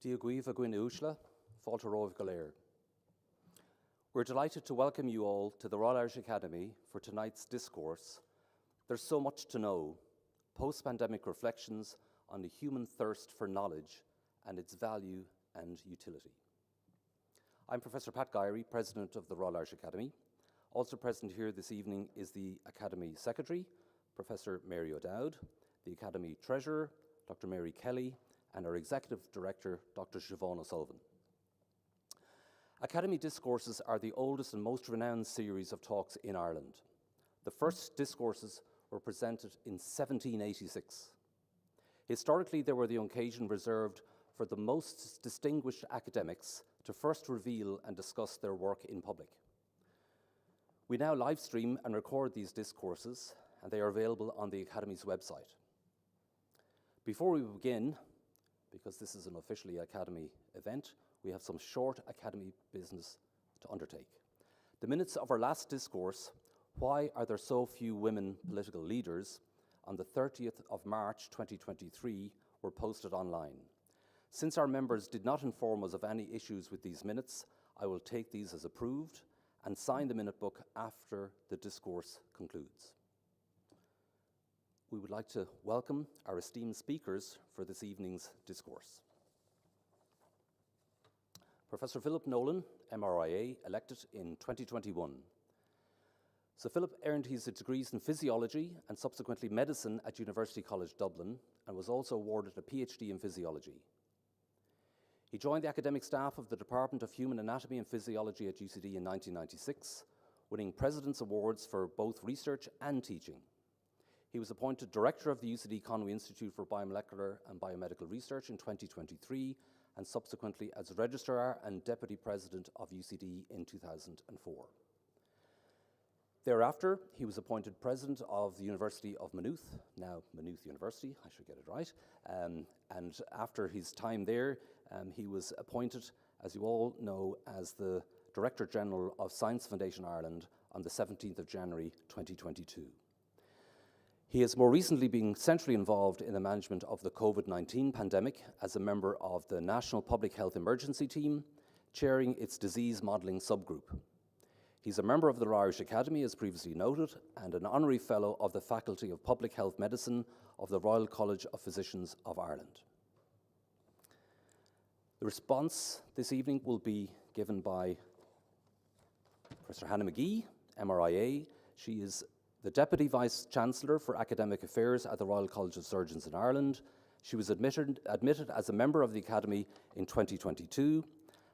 Diogwyf a gwyn uwsla, falterov galer. We're delighted to welcome you all to the Royal Irish Academy for tonight's discourse. There's so much to know, post-pandemic reflections on the human thirst for knowledge and its value and utility. I'm Professor Pat Gyrey, President of the Royal Irish Academy. Also present here this evening is the Academy Secretary, Professor Mary O'Dowd, the Academy Treasurer, Dr. Mary Kelly, and our Executive Director, Dr. Siobhan O'Sullivan. Academy Discourses are the oldest and most renowned series of talks in Ireland. The first discourses were presented in 1786. Historically, they were the occasion reserved for the most distinguished academics to first reveal and discuss their work in public. We now live stream and record these discourses, and they are available on the Academy's website. Before we begin, because this is an officially Academy event, we have some short Academy business to undertake. The minutes of our last discourse, Why Are There So Few Women Political Leaders, on the 30th of March 2023, were posted online. Since our members did not inform us of any issues with these minutes, I will take these as approved and sign the minute book after the discourse concludes. We would like to welcome our esteemed speakers for this evening's discourse. Professor Philip Nolan MRIA, elected in 2021. So Philip earned his degrees in physiology and subsequently medicine at University College Dublin, and was also awarded a PhD in physiology. He joined the academic staff of the Department of Human Anatomy and Physiology at UCD in 1996, winning President's Awards for both research and teaching. He was appointed Director of the UCD Conway Institute for Biomolecular and Biomedical Research in 2023, and subsequently as Registrar and Deputy President of UCD in 2004. Thereafter, he was appointed President of the University of Maynooth, now Maynooth University, I should get it right, and after his time there, he was appointed, as you all know, as the Director General of Science Foundation Ireland on the 17th of January 2022. He has more recently been centrally involved in the management of the COVID-19 pandemic as a member of the National Public Health Emergency Team, chairing its disease modelling subgroup. He's a member of the Royal Irish Academy, as previously noted, and an honorary fellow of the Faculty of Public Health Medicine of the Royal College of Physicians of Ireland. The response this evening will be given by Professor Hannah McGee, MRIA. She is the Deputy Vice-Chancellor for Academic Affairs at the Royal College of Surgeons in Ireland. She was admitted as a member of the Academy in 2022.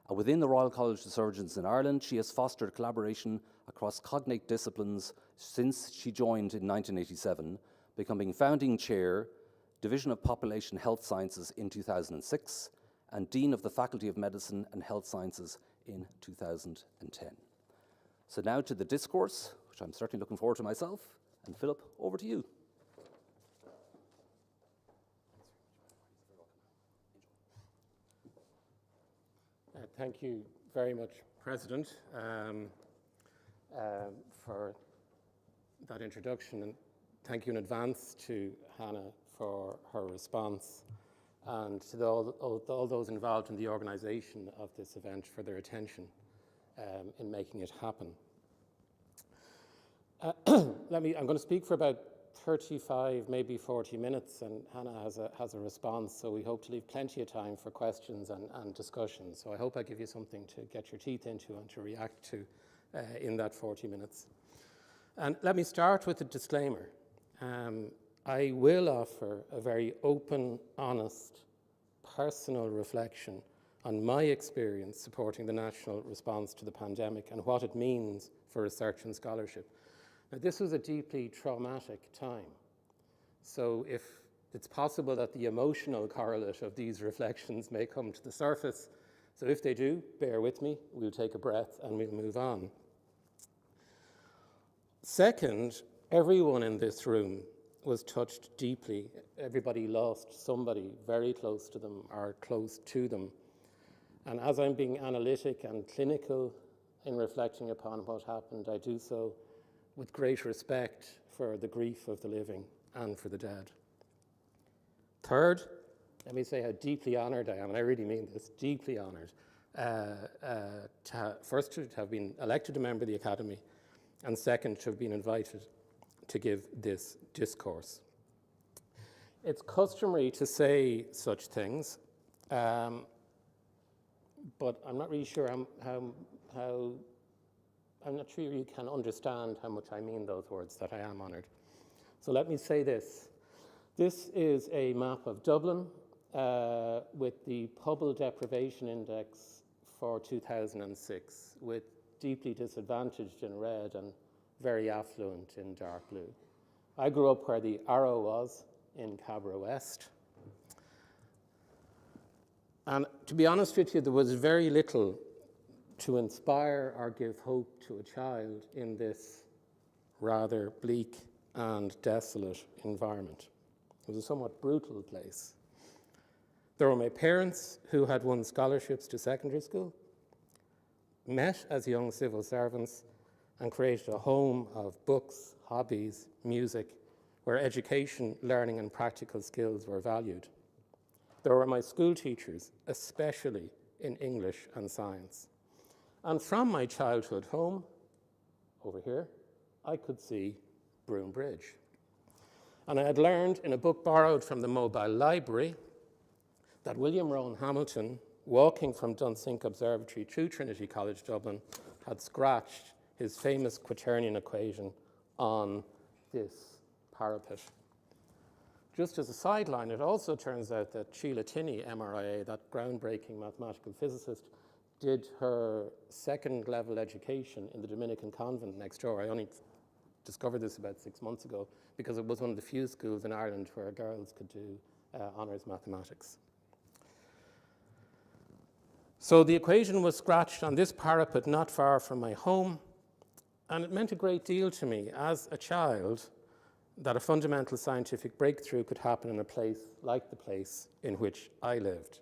And within the Royal College of Surgeons in Ireland, she has fostered collaboration across cognate disciplines since she joined in 1987, becoming founding chair, Division of Population Health Sciences in 2006, and Dean of the Faculty of Medicine and Health Sciences in 2010. So now to the discourse, which I'm certainly looking forward to myself. And Philip, over to you. Thank you very much, President, for that introduction, and thank you in advance to Hannah for her response, and to all those involved in the organisation of this event for their attention in making it happen. I'm going to speak for about 35, maybe 40 minutes, and Hannah has a response, so we hope to leave plenty of time for questions and discussion. So I hope I give you something to get your teeth into and to react to in that 40 minutes. And let me start with a disclaimer. I will offer a very open, honest, personal reflection on my experience supporting the national response to the pandemic and what it means for research and scholarship. Now, this was a deeply traumatic time, so if it's possible that the emotional correlate of these reflections may come to the surface, so if they do, bear with me, we'll take a breath and we'll move on. Second, everyone in this room was touched deeply. Everybody lost somebody very close to them or close to them. And as I'm being analytic and clinical in reflecting upon what happened, I do so with great respect for the grief of the living and for the dead. Third, let me say how deeply honored I am, and I really mean this, deeply honored, first to have been elected a member of the Academy, and second to have been invited to give this discourse. It's customary to say such things, but I'm not really sure I'm not sure you can understand how much I mean those words, that I am honored. So let me say this. This is a map of Dublin with the Pobble Deprivation Index for 2006, with deeply disadvantaged in red and very affluent in dark blue. I grew up where the Arrow was, in Cabra West. And to be honest with you, there was very little to inspire or give hope to a child in this rather bleak and desolate environment. It was a somewhat brutal place. There were my parents, who had won scholarships to secondary school, met as young civil servants, and created a home of books, hobbies, music, where education, learning, and practical skills were valued. There were my school teachers, especially in English and science. And from my childhood home, over here, I could see Broome Bridge. And I had learned in a book borrowed from the Mobile Library that William Rowan Hamilton, walking from Dunsink Observatory to Trinity College Dublin, had scratched his famous quaternion equation on this parapet. Just as a sideline, it also turns out that Sheila Tinney MRIA, that groundbreaking mathematical physicist, did her second level education in the Dominican convent next door. I only discovered this about 6 months ago because it was one of the few schools in Ireland where girls could do honours mathematics. So the equation was scratched on this parapet not far from my home, and it meant a great deal to me as a child that a fundamental scientific breakthrough could happen in a place like the place in which I lived.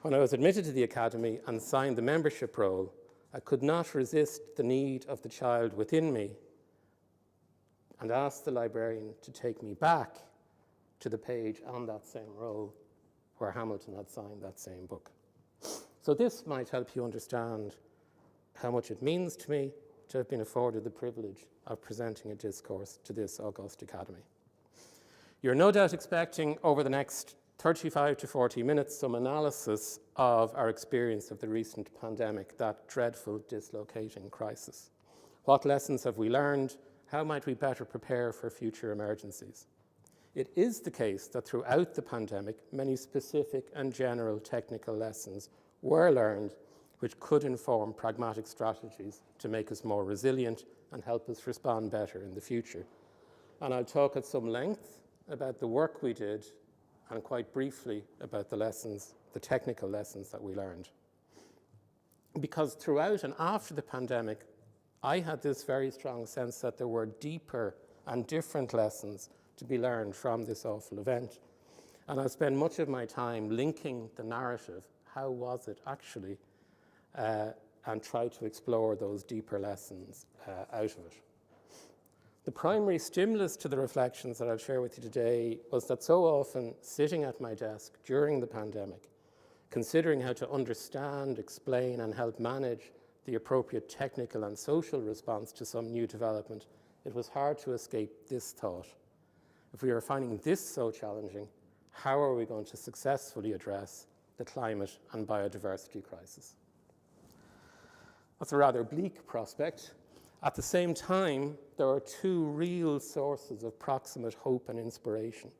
When I was admitted to the Academy and signed the membership roll, I could not resist the need of the child within me and asked the librarian to take me back to the page on that same roll where Hamilton had signed that same book. So this might help you understand how much it means to me to have been afforded the privilege of presenting a discourse to this august Academy. You're no doubt expecting over the next 35 to 40 minutes some analysis of our experience of the recent pandemic, that dreadful dislocating crisis. What lessons have we learned? How might we better prepare for future emergencies? It is the case that throughout the pandemic, many specific and general technical lessons were learned which could inform pragmatic strategies to make us more resilient and help us respond better in the future. And I'll talk at some length about the work we did and quite briefly about the lessons, the technical lessons that we learned. Because throughout and after the pandemic, I had this very strong sense that there were deeper and different lessons to be learned from this awful event. And I spend much of my time linking the narrative, how was it actually, and try to explore those deeper lessons out of it. The primary stimulus to the reflections that I'll share with you today was that so often sitting at my desk during the pandemic, considering how to understand, explain, and help manage the appropriate technical and social response to some new development, it was hard to escape this thought. If we are finding this so challenging, how are we going to successfully address the climate and biodiversity crisis? That's a rather bleak prospect. At the same time, there are two real sources of proximate hope and inspiration.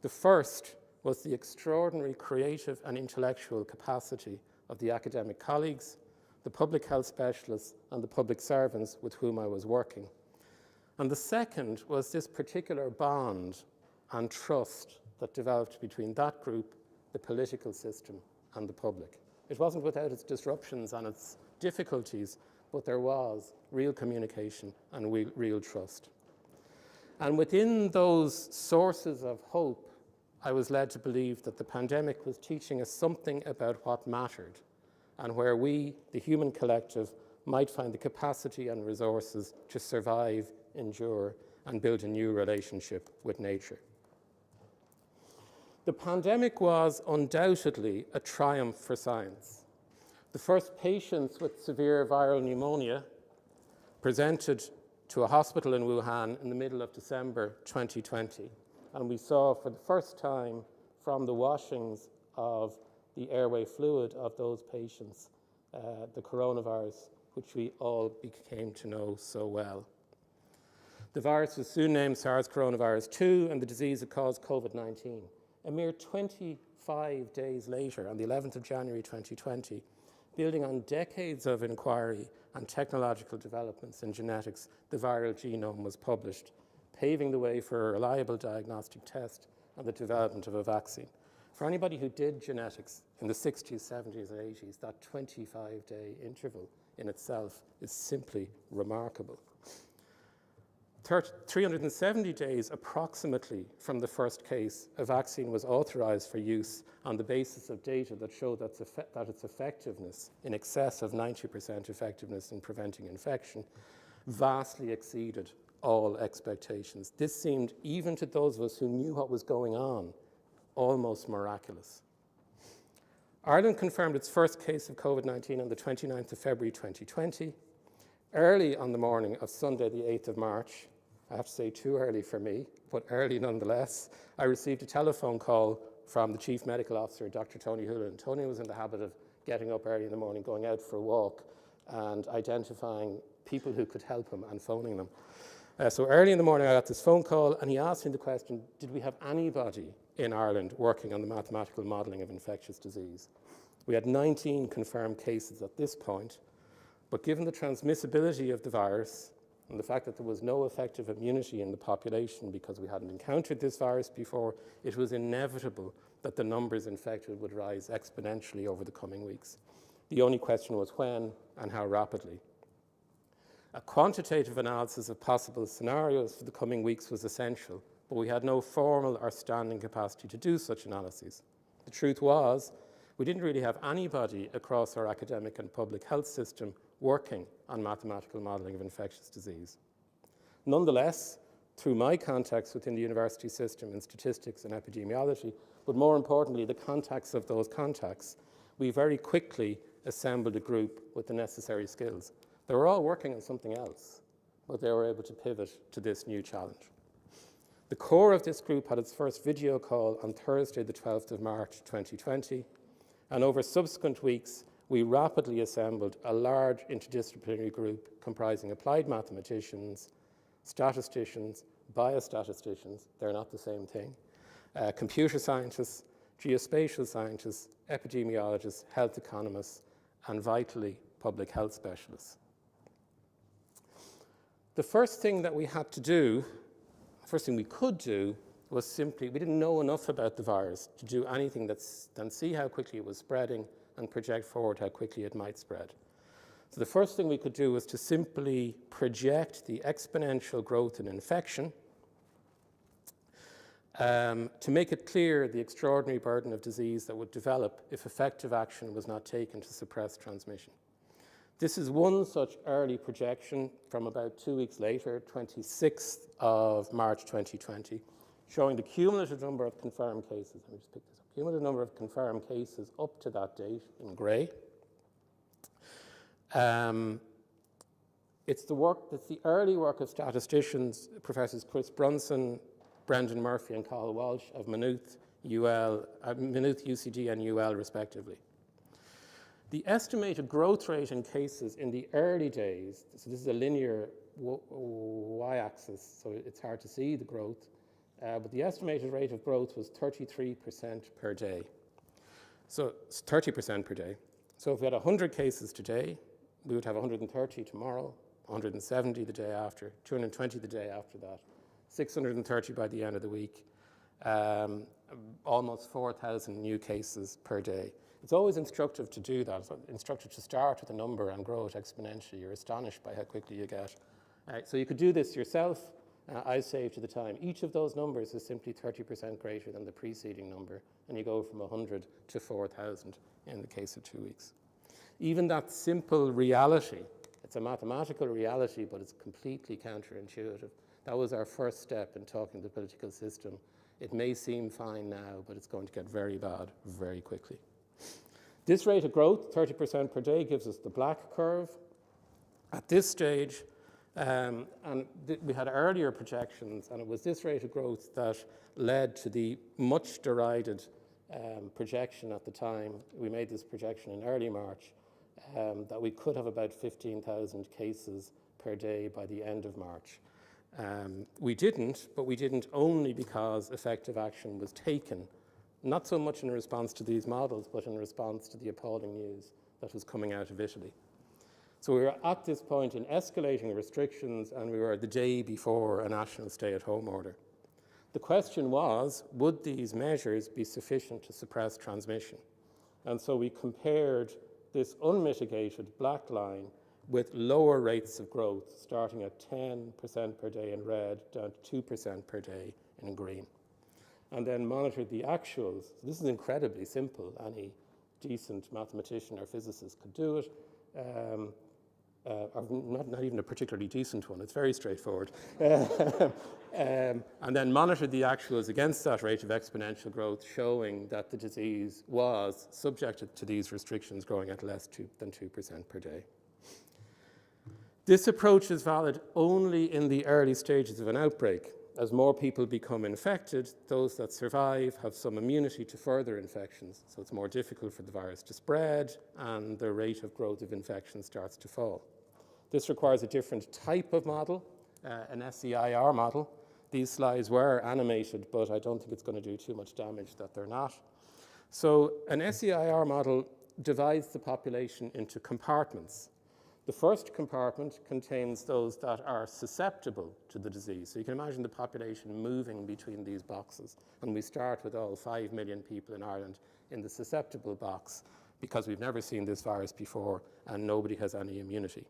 The first was the extraordinary creative and intellectual capacity of the academic colleagues, the public health specialists, and the public servants with whom I was working. And the second was this particular bond and trust that developed between that group, the political system, and the public. It wasn't without its disruptions and its difficulties, but there was real communication and real trust. And within those sources of hope, I was led to believe that the pandemic was teaching us something about what mattered and where we, the human collective, might find the capacity and resources to survive, endure, and build a new relationship with nature. The pandemic was undoubtedly a triumph for science. The first patients with severe viral pneumonia presented to a hospital in Wuhan in the middle of December 2020. And we saw for the first time from the washings of the airway fluid of those patients the coronavirus, which we all became to know so well. The virus was soon named SARS coronavirus 2, and the disease that caused COVID-19. A mere 25 days later, on the 11th of January 2020, building on decades of inquiry and technological developments in genetics, the viral genome was published, paving the way for a reliable diagnostic test and the development of a vaccine. For anybody who did genetics in the 60s, 70s, and 80s, that 25-day interval in itself is simply remarkable. 370 days approximately from the first case, a vaccine was authorized for use on the basis of data that showed that its effectiveness, in excess of 90% effectiveness in preventing infection, vastly exceeded all expectations. This seemed, even to those of us who knew what was going on, almost miraculous. Ireland confirmed its first case of COVID-19 on the 29th of February 2020. Early on the morning of Sunday, the 8th of March, I have to say too early for me, but early nonetheless, I received a telephone call from the Chief Medical Officer, Dr. Tony Hoolan. Tony was in the habit of getting up early in the morning, going out for a walk, and identifying people who could help him and phoning them. So early in the morning, I got this phone call, and he asked me the question, did we have anybody in Ireland working on the mathematical modelling of infectious disease? We had 19 confirmed cases at this point, but given the transmissibility of the virus, and the fact that there was no effective immunity in the population because we hadn't encountered this virus before, it was inevitable that the numbers infected would rise exponentially over the coming weeks. The only question was when and how rapidly. A quantitative analysis of possible scenarios for the coming weeks was essential, but we had no formal or standing capacity to do such analyses. The truth was, we didn't really have anybody across our academic and public health system working on mathematical modelling of infectious disease. Nonetheless, through my contacts within the university system in statistics and epidemiology, but more importantly, the contacts of those contacts, we very quickly assembled a group with the necessary skills. They were all working on something else, but they were able to pivot to this new challenge. The core of this group had its first video call on Thursday, the 12th of March, 2020, and over subsequent weeks, we rapidly assembled a large interdisciplinary group comprising applied mathematicians, statisticians, biostatisticians, they're not the same thing, computer scientists, geospatial scientists, epidemiologists, health economists, and vitally, public health specialists. The first thing that we had to do, the first thing we could do, was simply, we didn't know enough about the virus to do anything than see how quickly it was spreading and project forward how quickly it might spread. So the first thing we could do was to simply project the exponential growth in infection to make it clear the extraordinary burden of disease that would develop if effective action was not taken to suppress transmission. This is one such early projection from about 2 weeks later, 26th of March 2020, showing the cumulative number of confirmed cases. Let me just pick this up. Cumulative number of confirmed cases up to that date in grey. It's the early work of statisticians, Professors Chris Brunson, Brendan Murphy, and Carl Walsh of Maynooth, UCD, and UL, respectively. The estimated growth rate in cases in the early days, so this is a linear y-axis, so it's hard to see the growth, but the estimated rate of growth was 33% per day. So it's 30% per day. So if we had 100 cases today, we would have 130 tomorrow, 170 the day after, 220 the day after that, 630 by the end of the week, almost 4,000 new cases per day. It's always instructive to do that. It's instructive to start with a number and grow it exponentially. You're astonished by how quickly you get. So you could do this yourself. I saved to the time. Each of those numbers is simply 30% greater than the preceding number, and you go from 100 to 4,000 in the case of 2 weeks. Even that simple reality, it's a mathematical reality, but it's completely counterintuitive. That was our first step in talking to the political system It may seem fine now, but it's going to get very bad very quickly. This rate of growth, 30% per day, gives us the black curve. At this stage, we had earlier projections, and it was this rate of growth that led to the much derided projection at the time. We made this projection in early March, that we could have about 15,000 cases per day by the end of March. We didn't, but we didn't only because effective action was taken, not so much in response to these models, but in response to the appalling news that was coming out of Italy. So we were at this point in escalating restrictions, and we were the day before a national stay-at-home order. The question was, would these measures be sufficient to suppress transmission? And so we compared this unmitigated black line with lower rates of growth, starting at 10% per day in red, down to 2% per day in green. And then monitored the actuals. This is incredibly simple. Any decent mathematician or physicist could do it. Or not even a particularly decent one, it's very straightforward. And then monitored the actuals against that rate of exponential growth, showing that the disease was subjected to these restrictions growing at less than 2% per day. This approach is valid only in the early stages of an outbreak. As more people become infected, those that survive have some immunity to further infections, so it's more difficult for the virus to spread, and the rate of growth of infection starts to fall. This requires a different type of model, an SEIR model. These slides were animated, but I don't think it's going to do too much damage that they're not. So an SEIR model divides the population into compartments. The first compartment contains those that are susceptible to the disease. So you can imagine the population moving between these boxes. And we start with all 5 million people in Ireland in the susceptible box because we've never seen this virus before and nobody has any immunity.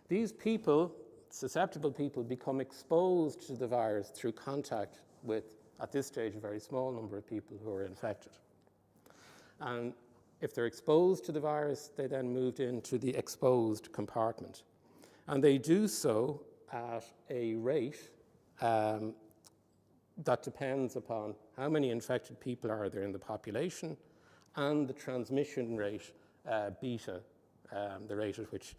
These people, susceptible people, become exposed to the virus through contact with, at this stage, a very small number of people who are infected. And if they're exposed to the virus, they then moved into the exposed compartment. And they do so at a rate that depends upon how many infected people are there in the population and the transmission rate, beta, the rate at which,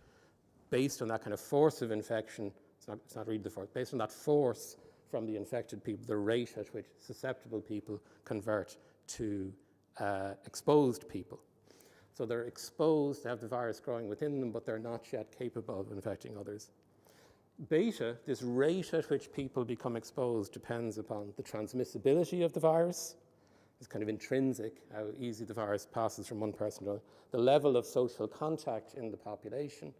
based on that kind of force of infection, it's not really the force, based on that force from the infected people, the rate at which susceptible people convert to exposed people. So they're exposed, they have the virus growing within them, but they're not yet capable of infecting others. Beta, this rate at which people become exposed, depends upon the transmissibility of the virus. It's kind of intrinsic, how easy the virus passes from one person to another. The level of social contact in the population,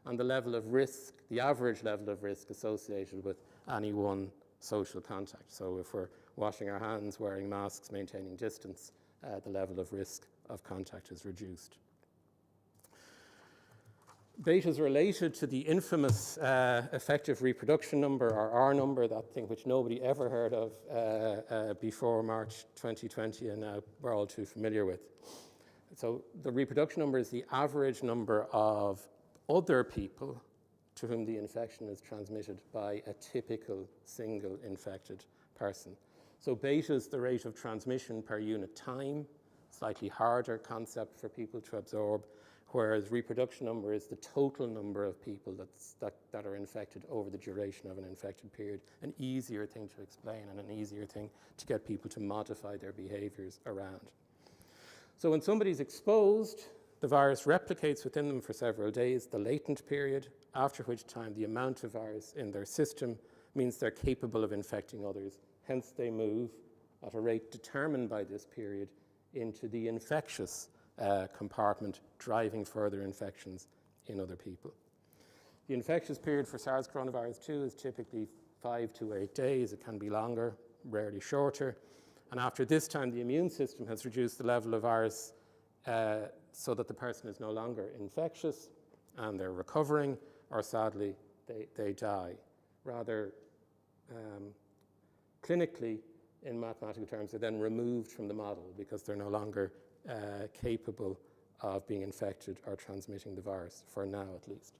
and the level of risk, the average level of risk associated with any one social contact. So if we're washing our hands, wearing masks, maintaining distance, the level of risk of contact is reduced. Beta is related to the infamous effective reproduction number, or R number, that thing which nobody ever heard of before March 2020, and now we're all too familiar with. So the reproduction number is the average number of other people to whom the infection is transmitted by a typical single infected person. So beta is the rate of transmission per unit time, slightly harder concept for people to absorb, whereas reproduction number is the total number of people that are infected over the duration of an infected period, an easier thing to explain and an easier thing to get people to modify their behaviors around. So when somebody's exposed, the virus replicates within them for several days, the latent period, after which time the amount of virus in their system means they're capable of infecting others. Hence, they move at a rate determined by this period into the infectious compartment, driving further infections in other people. The infectious period for SARS coronavirus 2 is typically 5 to 8 days. It can be longer, rarely shorter. And after this time, the immune system has reduced the level of virus so that the person is no longer infectious and they're recovering, or sadly, they die. Rather, clinically, in mathematical terms, they're then removed from the model because they're no longer capable of being infected or transmitting the virus, for now at least.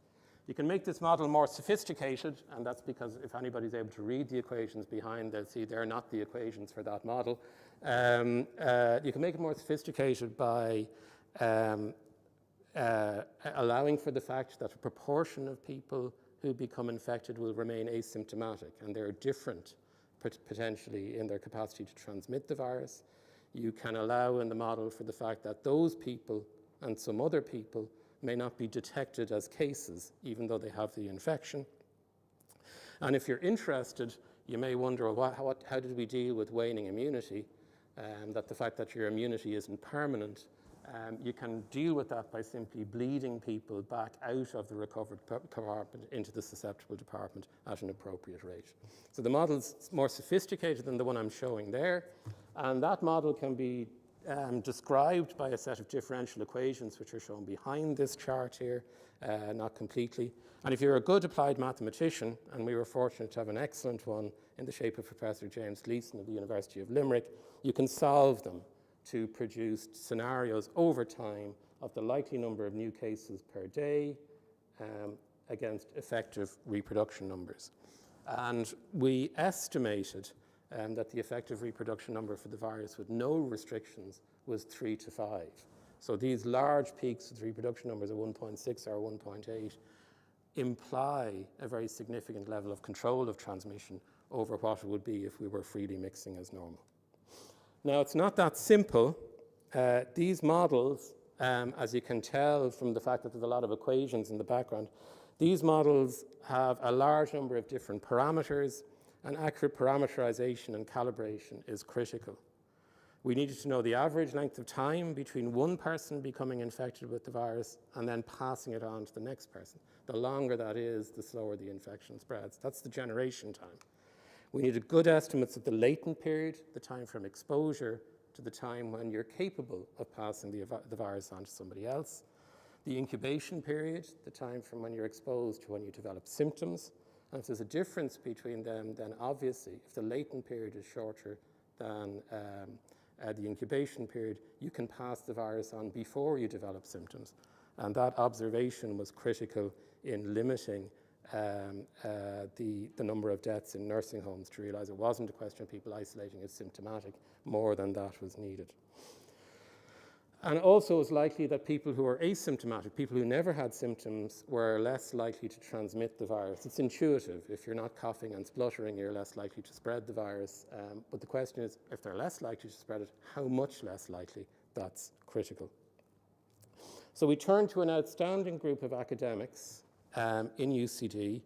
You can make this model more sophisticated, and that's because if anybody's able to read the equations behind, they'll see they're not the equations for that model. You can make it more sophisticated by allowing for the fact that a proportion of people who become infected will remain asymptomatic, and they're different potentially in their capacity to transmit the virus. You can allow in the model for the fact that those people and some other people may not be detected as cases, even though they have the infection. And if you're interested, you may wonder, well, how did we deal with waning immunity? That the fact that your immunity isn't permanent. You can deal with that by simply bleeding people back out of the recovered compartment into the susceptible department at an appropriate rate. So the model's more sophisticated than the one I'm showing there, and that model can be described by a set of differential equations which are shown behind this chart here, not completely. And if you're a good applied mathematician, and we were fortunate to have an excellent one in the shape of Professor James Gleeson of the University of Limerick, you can solve them to produce scenarios over time of the likely number of new cases per day against effective reproduction numbers. And we estimated that the effective reproduction number for the virus with no restrictions was 3 to 5. So these large peaks with reproduction numbers of 1.6 or 1.8 imply a very significant level of control of transmission over what it would be if we were freely mixing as normal. Now, it's not that simple. These models, as you can tell from the fact that there's a lot of equations in the background, these models have a large number of different parameters, and accurate parameterization and calibration is critical. We needed to know the average length of time between one person becoming infected with the virus and then passing it on to the next person. The longer that is, the slower the infection spreads. That's the generation time. We needed good estimates of the latent period, the time from exposure to the time when you're capable of passing the virus on to somebody else. The incubation period, the time from when you're exposed to when you develop symptoms. And if there's a difference between them, then obviously, if the latent period is shorter than the incubation period, you can pass the virus on before you develop symptoms. And that observation was critical in limiting the number of deaths in nursing homes to realize it wasn't a question of people isolating as symptomatic. More than that was needed. And also, it's likely that people who are asymptomatic, people who never had symptoms, were less likely to transmit the virus. It's intuitive. If you're not coughing and spluttering, you're less likely to spread the virus. But the question is, if they're less likely to spread it, how much less likely? That's critical. So we turned to an outstanding group of academics in UCD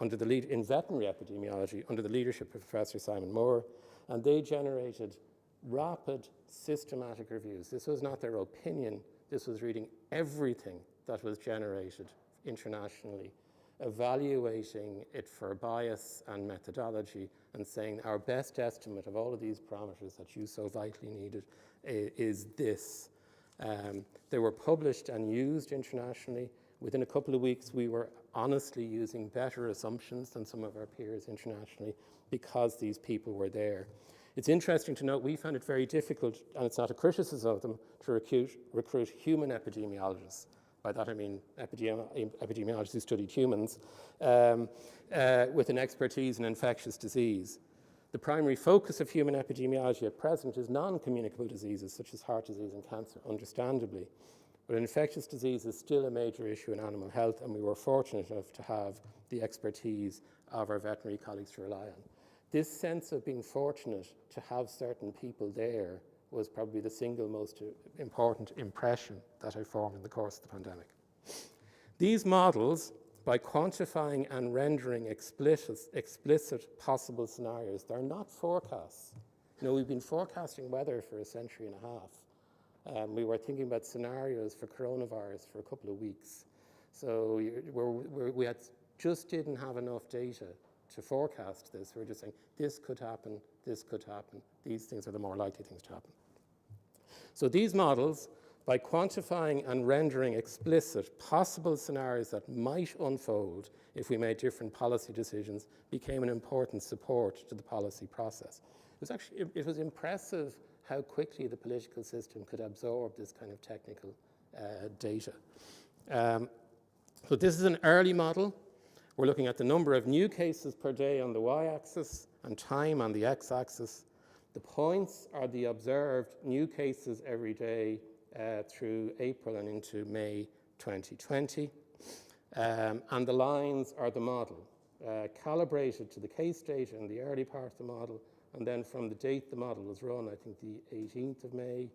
in veterinary epidemiology under the leadership of Professor Simon Moore, and they generated rapid, systematic reviews. This was not their opinion. This was reading everything that was generated internationally, evaluating it for bias and methodology, and saying our best estimate of all of these parameters that you so vitally needed is this. They were published and used internationally. Within a couple of weeks, we were honestly using better assumptions than some of our peers internationally because these people were there. It's interesting to note we found it very difficult, and it's not a criticism of them, to recruit human epidemiologists. By that I mean epidemiologists who studied humans with an expertise in infectious disease. The primary focus of human epidemiology at present is non-communicable diseases such as heart disease and cancer, understandably. But infectious disease is still a major issue in animal health, and we were fortunate enough to have the expertise of our veterinary colleagues to rely on. This sense of being fortunate to have certain people there was probably the single most important impression that I formed in the course of the pandemic. These models, by quantifying and rendering explicit possible scenarios, they're not forecasts. You know, we've been forecasting weather for a century and a half. We were thinking about scenarios for coronavirus for a couple of weeks. So we just didn't have enough data to forecast this. We're just saying, this could happen, these things are the more likely things to happen. So these models, by quantifying and rendering explicit possible scenarios that might unfold if we made different policy decisions, became an important support to the policy process. It was impressive how quickly the political system could absorb this kind of technical data. So this is an early model. We're looking at the number of new cases per day on the y-axis and time on the x-axis. The points are the observed new cases every day through April and into May 2020. And the lines are the model, calibrated to the case data in the early part of the model, and then from the date the model was run, I think the 18th of May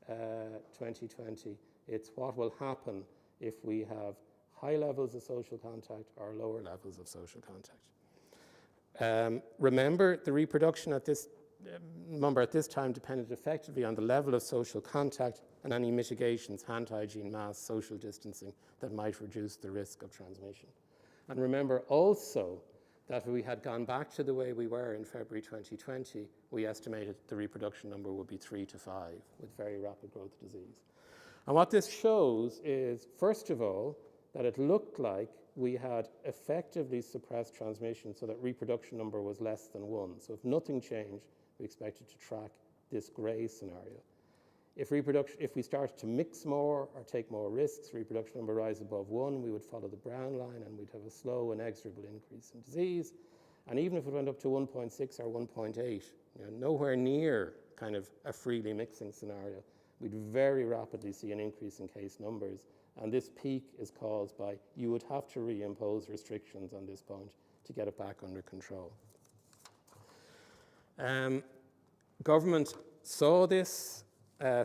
2020, it's what will happen if we have high levels of social contact or lower levels of social contact. Remember, the reproduction at this number at this time depended effectively on the level of social contact and any mitigations, hand hygiene, masks, social distancing, that might reduce the risk of transmission. And remember also that if we had gone back to the way we were in February 2020, we estimated the reproduction number would be 3 to 5 with very rapid growth of disease. And what this shows is, first of all, that it looked like we had effectively suppressed transmission so that reproduction number was less than 1. So if nothing changed, we expected to track this gray scenario. If we started to mix more or take more risks, reproduction number rise above 1, we would follow the brown line and we'd have a slow, inexorable increase in disease. And even if it went up to 1.6 or 1.8, nowhere near kind of a freely mixing scenario, we'd very rapidly see an increase in case numbers. And this peak is caused by, you would have to reimpose restrictions on this point to get it back under control. Government saw this,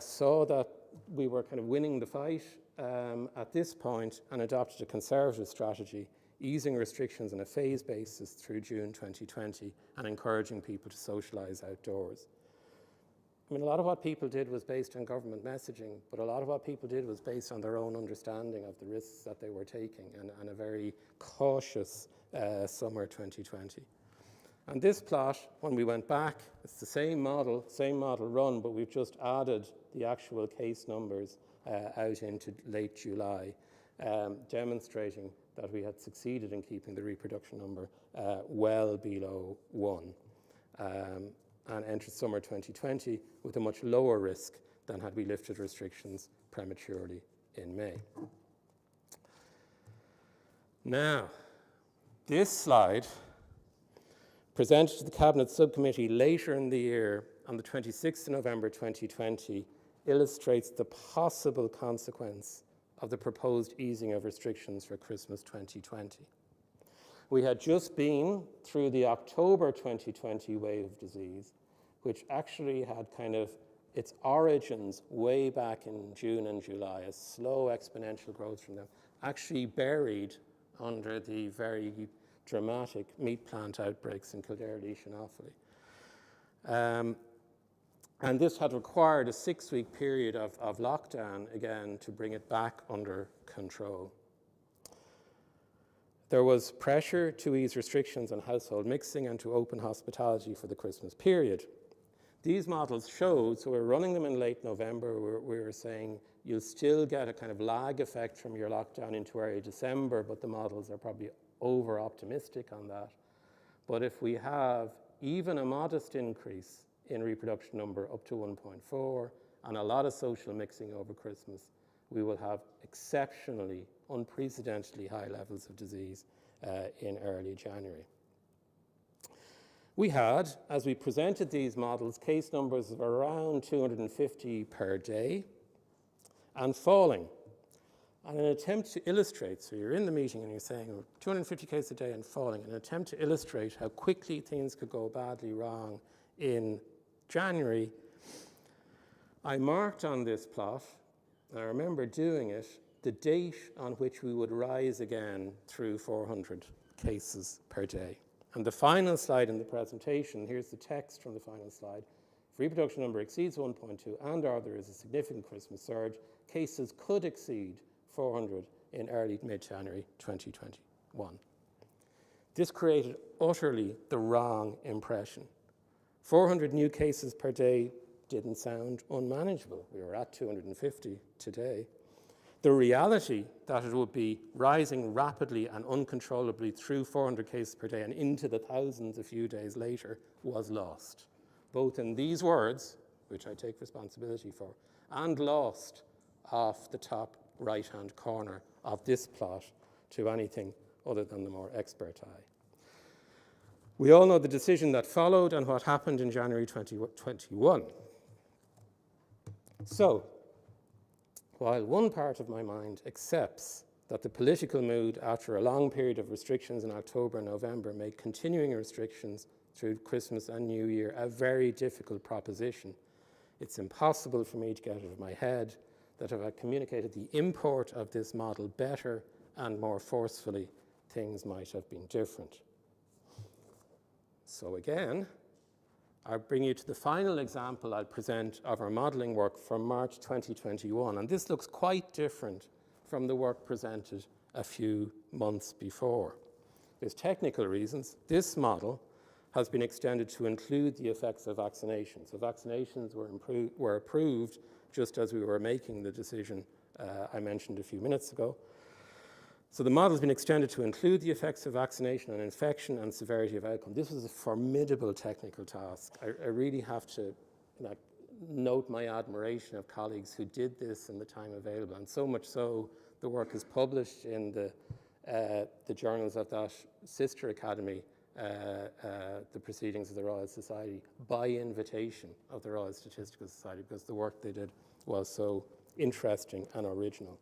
saw that we were kind of winning the fight at this point and adopted a conservative strategy, easing restrictions on a phase basis through June 2020 and encouraging people to socialize outdoors. I mean, a lot of what people did was based on government messaging, but a lot of what people did was based on their own understanding of the risks that they were taking and a very cautious summer 2020. And this plot, when we went back, it's the same model run, but we've just added the actual case numbers out into late July, demonstrating that we had succeeded in keeping the reproduction number well below 1. And entered summer 2020 with a much lower risk than had we lifted restrictions prematurely in May. Now, this slide, presented to the Cabinet Subcommittee later in the year on the 26th of November 2020, illustrates the possible consequence of the proposed easing of restrictions for Christmas 2020. We had just been through the October 2020 wave of disease, which actually had kind of its origins way back in June and July, a slow exponential growth from them, actually buried under the very dramatic meat plant outbreaks in Kildare, Laois and Offaly. And this had required a 6-week period of lockdown, again, to bring it back under control. There was pressure to ease restrictions on household mixing and to open hospitality for the Christmas period. These models showed, so we're running them in late November, we were saying you'll still get a kind of lag effect from your lockdown into early December, but the models are probably over-optimistic on that. But if we have even a modest increase in reproduction number up to 1.4 and a lot of social mixing over Christmas, we will have exceptionally, unprecedentedly high levels of disease in early January. We had, as we presented these models, case numbers of around 250 per day and falling. And an attempt to illustrate, so you're in the meeting and you're saying 250 cases a day and falling, an attempt to illustrate how quickly things could go badly wrong in January, I marked on this plot, and I remember doing it, the date on which we would rise again through 400 cases per day. And the final slide in the presentation, here's the text from the final slide. If reproduction number exceeds 1.2 and/or there is a significant Christmas surge, cases could exceed 400 in early mid-January 2021. This created utterly the wrong impression. 400 new cases per day didn't sound unmanageable. We were at 250 today. The reality that it would be rising rapidly and uncontrollably through 400 cases per day and into the thousands a few days later was lost, both in these words, which I take responsibility for, and lost off the top right-hand corner of this plot, to anything other than the more expert eye. We all know the decision that followed and what happened in January 2021. So, while one part of my mind accepts that the political mood after a long period of restrictions in October and November made continuing restrictions through Christmas and New Year a very difficult proposition, it's impossible for me to get out of my head that if I communicated the import of this model better and more forcefully, things might have been different. So again, I'll bring you to the final example I'll present of our modelling work from March 2021. And this looks quite different from the work presented a few months before. There's technical reasons. This model has been extended to include the effects of vaccination. So vaccinations were approved just as we were making the decision I mentioned a few minutes ago. So the model has been extended to include the effects of vaccination on infection and severity of outcome. This was a formidable technical task. I really have to note my admiration of colleagues who did this in the time available, and so much so the work is published in the journals of that sister academy, the Proceedings of the Royal Society, by invitation of the Royal Statistical Society, because the work they did was so interesting and original.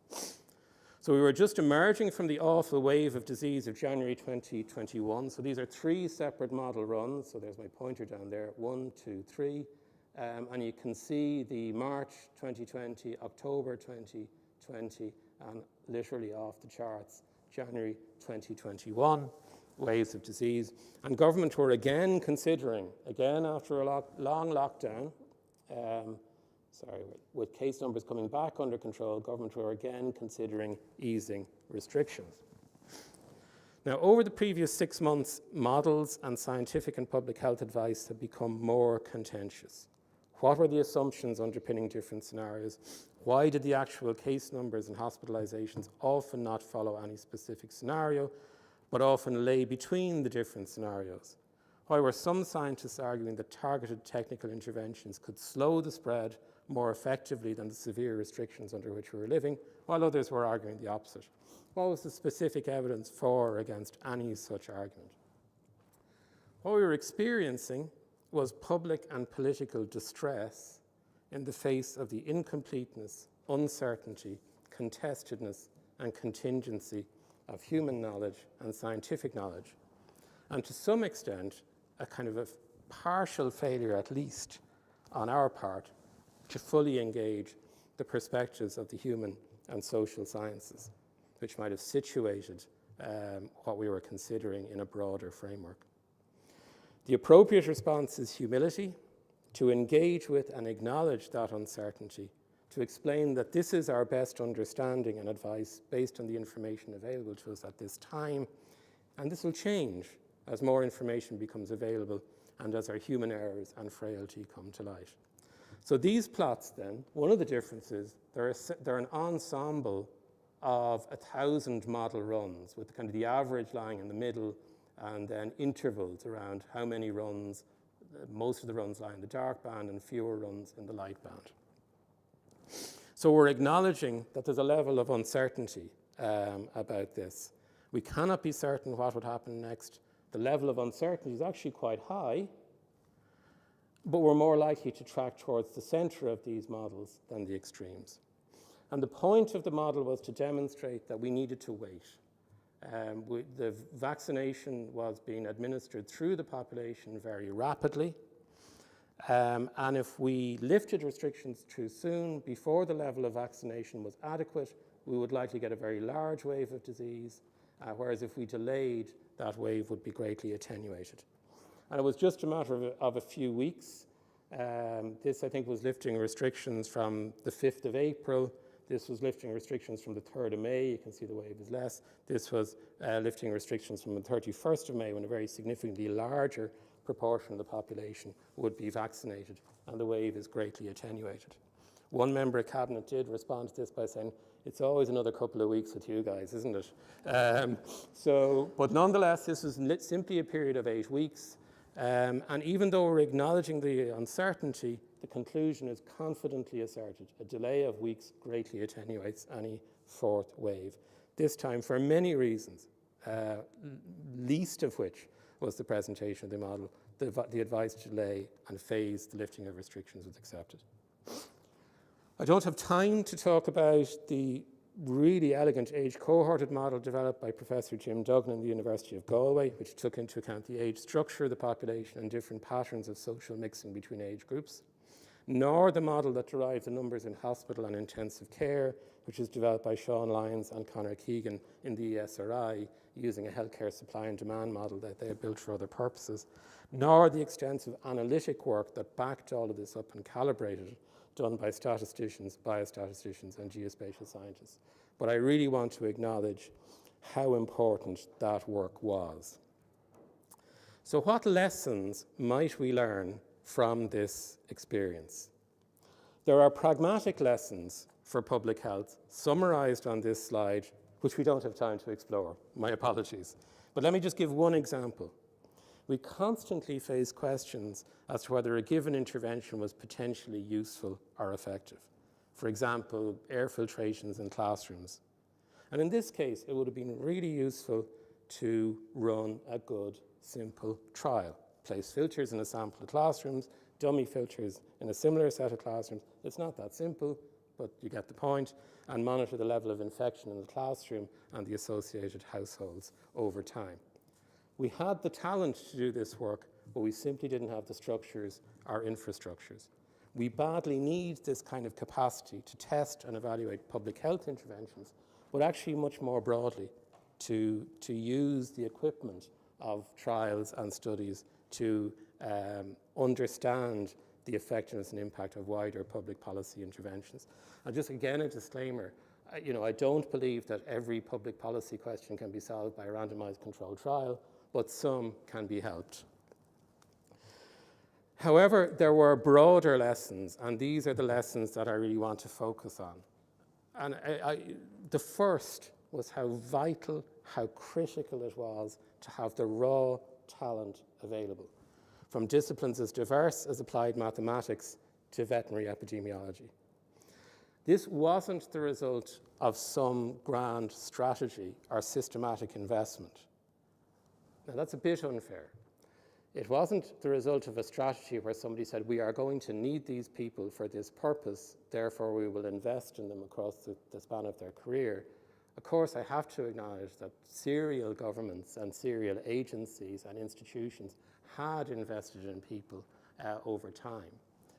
So we were just emerging from the awful wave of disease of January 2021. So these are 3 separate model runs. So there's my pointer down there, 1, 2, 3. And you can see the March 2020, October 2020, and literally off the charts, January 2021, waves of disease. And government were again considering, again after a long lockdown, with case numbers coming back under control, government were again considering easing restrictions. Now, over the previous 6 months, models and scientific and public health advice have become more contentious. What were the assumptions underpinning different scenarios? Why did the actual case numbers and hospitalizations often not follow any specific scenario, but often lay between the different scenarios? Why were some scientists arguing that targeted technical interventions could slow the spread more effectively than the severe restrictions under which we were living, while others were arguing the opposite? What was the specific evidence for or against any such argument? What we were experiencing was public and political distress in the face of the incompleteness, uncertainty, contestedness, and contingency of human knowledge and scientific knowledge, and to some extent, a kind of a partial failure, at least on our part, to fully engage the perspectives of the human and social sciences, which might have situated what we were considering in a broader framework. The appropriate response is humility, to engage with and acknowledge that uncertainty, to explain that this is our best understanding and advice based on the information available to us at this time, and this will change as more information becomes available and as our human errors and frailty come to light. So these plots then, one of the differences, they're an ensemble of 1,000 model runs with kind of the average lying in the middle and then intervals around how many runs, most of the runs lie in the dark band and fewer runs in the light band. So we're acknowledging that there's a level of uncertainty about this. We cannot be certain what would happen next. The level of uncertainty is actually quite high, but we're more likely to track towards the center of these models than the extremes. And the point of the model was to demonstrate that we needed to wait. The vaccination was being administered through the population very rapidly. And if we lifted restrictions too soon, before the level of vaccination was adequate, we would likely get a very large wave of disease, whereas if we delayed, that wave would be greatly attenuated. And it was just a matter of a few weeks. This, I think, was lifting restrictions from the 5th of April. This was lifting restrictions from the 3rd of May. You can see the wave is less. This was lifting restrictions from the 31st of May, when a very significantly larger proportion of the population would be vaccinated, and the wave is greatly attenuated. One member of cabinet did respond to this by saying, it's always another couple of weeks with you guys, isn't it? But nonetheless, this was simply a period of 8 weeks. And even though we're acknowledging the uncertainty, the conclusion is confidently asserted. A delay of weeks greatly attenuates any fourth wave. this time for many reasons, least of which was the presentation of the model. The advice to delay and phase the lifting of restrictions was accepted. I don't have time to talk about the really elegant age cohorted model developed by Professor Jim Duggan in the University of Galway, which took into account the age structure of the population and different patterns of social mixing between age groups, nor the model that derives the numbers in hospital and intensive care, which is developed by Sean Lyons and Conor Keegan in the ESRI, using a healthcare supply and demand model that they had built for other purposes, nor the extensive analytic work that backed all of this up and calibrated it, done by statisticians, biostatisticians, and geospatial scientists. But I really want to acknowledge how important that work was. So what lessons might we learn from this experience? There are pragmatic lessons for public health summarized on this slide, which we don't have time to explore. My apologies. But let me just give one example. We constantly face questions as to whether a given intervention was potentially useful or effective. For example, air filtrations in classrooms. And in this case, it would have been really useful to run a good, simple trial. Place filters in a sample of classrooms, dummy filters in a similar set of classrooms. It's not that simple, but you get the point, and monitor the level of infection in the classroom and the associated households over time. We had the talent to do this work, but we simply didn't have the structures or infrastructures. We badly need this kind of capacity to test and evaluate public health interventions, but actually much more broadly to use the equipment of trials and studies to understand the effectiveness and impact of wider public policy interventions. And just again, a disclaimer, I don't believe that every public policy question can be solved by a randomized controlled trial, but some can be helped. However, there were broader lessons, and these are the lessons that I really want to focus on. And the first was how vital, how critical it was to have the raw talent available, from disciplines as diverse as applied mathematics to veterinary epidemiology. This wasn't the result of some grand strategy or systematic investment. Now, that's a bit unfair. It wasn't the result of a strategy where somebody said, we are going to need these people for this purpose, therefore we will invest in them across the span of their career. Of course, I have to acknowledge that serial governments and serial agencies and institutions had invested in people over time,